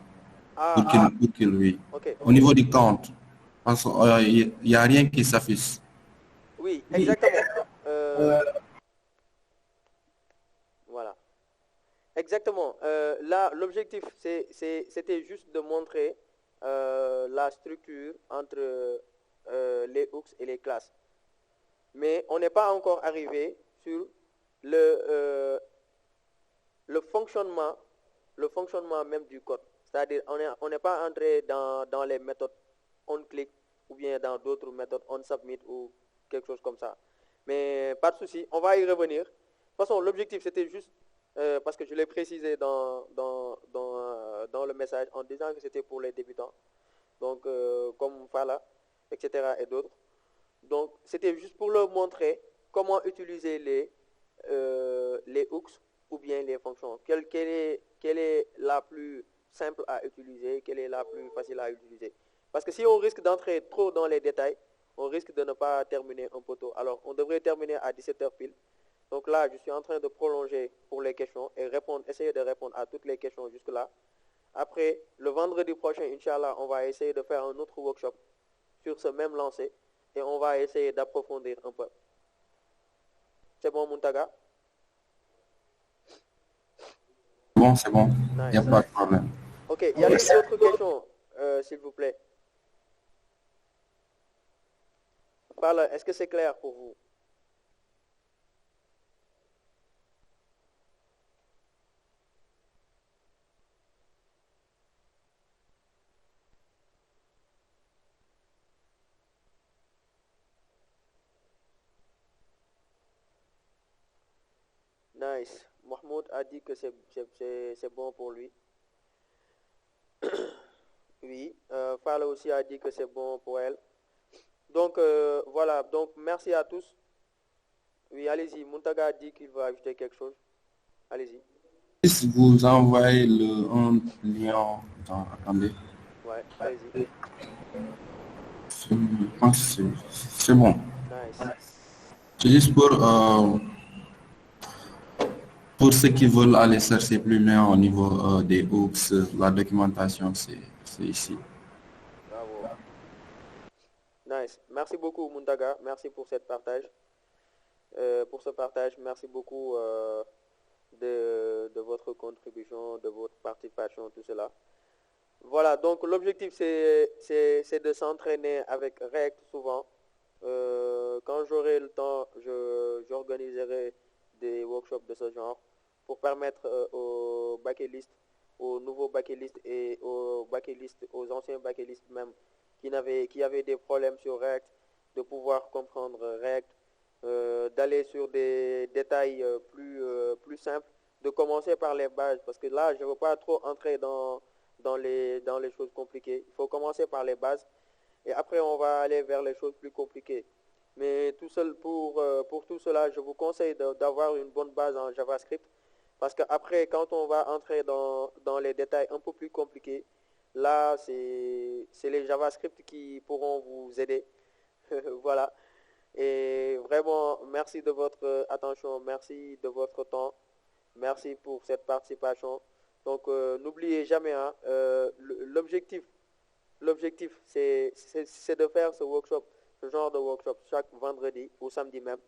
pour qu'il oui. Okay. Au niveau du count, parce qu'il n'y a rien qui s'affiche. Oui, exactement. Voilà. Exactement. Là, l'objectif, c'était juste de montrer la structure entre les hooks et les classes. Mais on n'est pas encore arrivé sur le fonctionnement même du code. C'est-à-dire, on n'est pas entré dans les méthodes onClick ou bien dans d'autres méthodes onSubmit ou quelque chose comme ça. Mais pas de souci, on va y revenir. De toute façon, l'objectif, c'était juste, parce que je l'ai précisé dans le message en disant que c'était pour les débutants. Donc, comme Fala, etc. et d'autres. Donc, c'était juste pour leur montrer comment utiliser les hooks ou bien les fonctions. Quelle est la plus simple à utiliser, quelle est la plus facile à utiliser. Parce que si on risque d'entrer trop dans les détails, on risque de ne pas terminer un peu tôt. Alors, on devrait terminer à 17 heures pile. Donc là, je suis en train de prolonger pour les questions et essayer de répondre à toutes les questions jusque-là. Après, le vendredi prochain, Inch'Allah, on va essayer de faire un autre workshop sur ce même lancer et on va essayer d'approfondir un peu. C'est bon, Muntaga? Bon, c'est bon. Il n'y a Nice. pas de problème. Ok, y a-t-il d'autres questions, s'il vous plaît? Voilà, est-ce que c'est clair pour vous? Nice. Mahmoud a dit que c'est bon pour lui. Oui, Fala aussi a dit que c'est bon pour elle. Donc voilà, donc merci à tous. Oui, allez-y. Muntaga a dit qu'il va ajouter quelque chose. Allez-y. Si vous envoyez un lien, attendez, Ouais, allez-y. je pense que c'est bon. Nice. C'est juste pour ceux qui veulent aller chercher plus loin au niveau des hooks, la documentation, c'est ici. Bravo. Nice. Merci beaucoup, Muntaga. Merci pour cette partage. Pour ce partage, merci beaucoup de votre contribution, de votre participation, tout cela. Voilà, donc l'objectif c'est de s'entraîner avec React souvent. Quand j'aurai le temps, j'organiserai des workshops de ce genre pour permettre aux backlistes, aux nouveaux backlistes et aux backlistes, aux anciens backlistes même qui avaient des problèmes sur React, de pouvoir comprendre React, d'aller sur des détails plus simples, de commencer par les bases parce que là je ne veux pas trop entrer dans les choses compliquées. Il faut commencer par les bases et après on va aller vers les choses plus compliquées. Mais pour tout cela, je vous conseille d'avoir une bonne base en JavaScript parce qu'après, quand on va entrer dans les détails un peu plus compliqués, là, c'est les JavaScript qui pourront vous aider. Voilà. Et vraiment, merci de votre attention, merci de votre temps, merci pour cette participation. Donc, n'oubliez jamais, hein, l'objectif, c'est de faire ce workshop, ce genre de workshop chaque vendredi ou samedi même.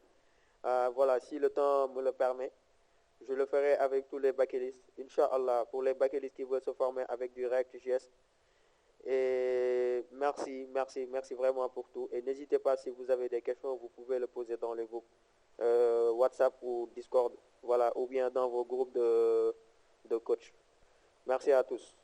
Voilà, si le temps me le permet, je le ferai avec tous les backlistes. Inch'Allah, pour les backlistes qui veulent se former avec du React.js. Et merci vraiment pour tout. Et n'hésitez pas, si vous avez des questions, vous pouvez le poser dans les groupes WhatsApp ou Discord, voilà, ou bien dans vos groupes de coach. Merci à tous.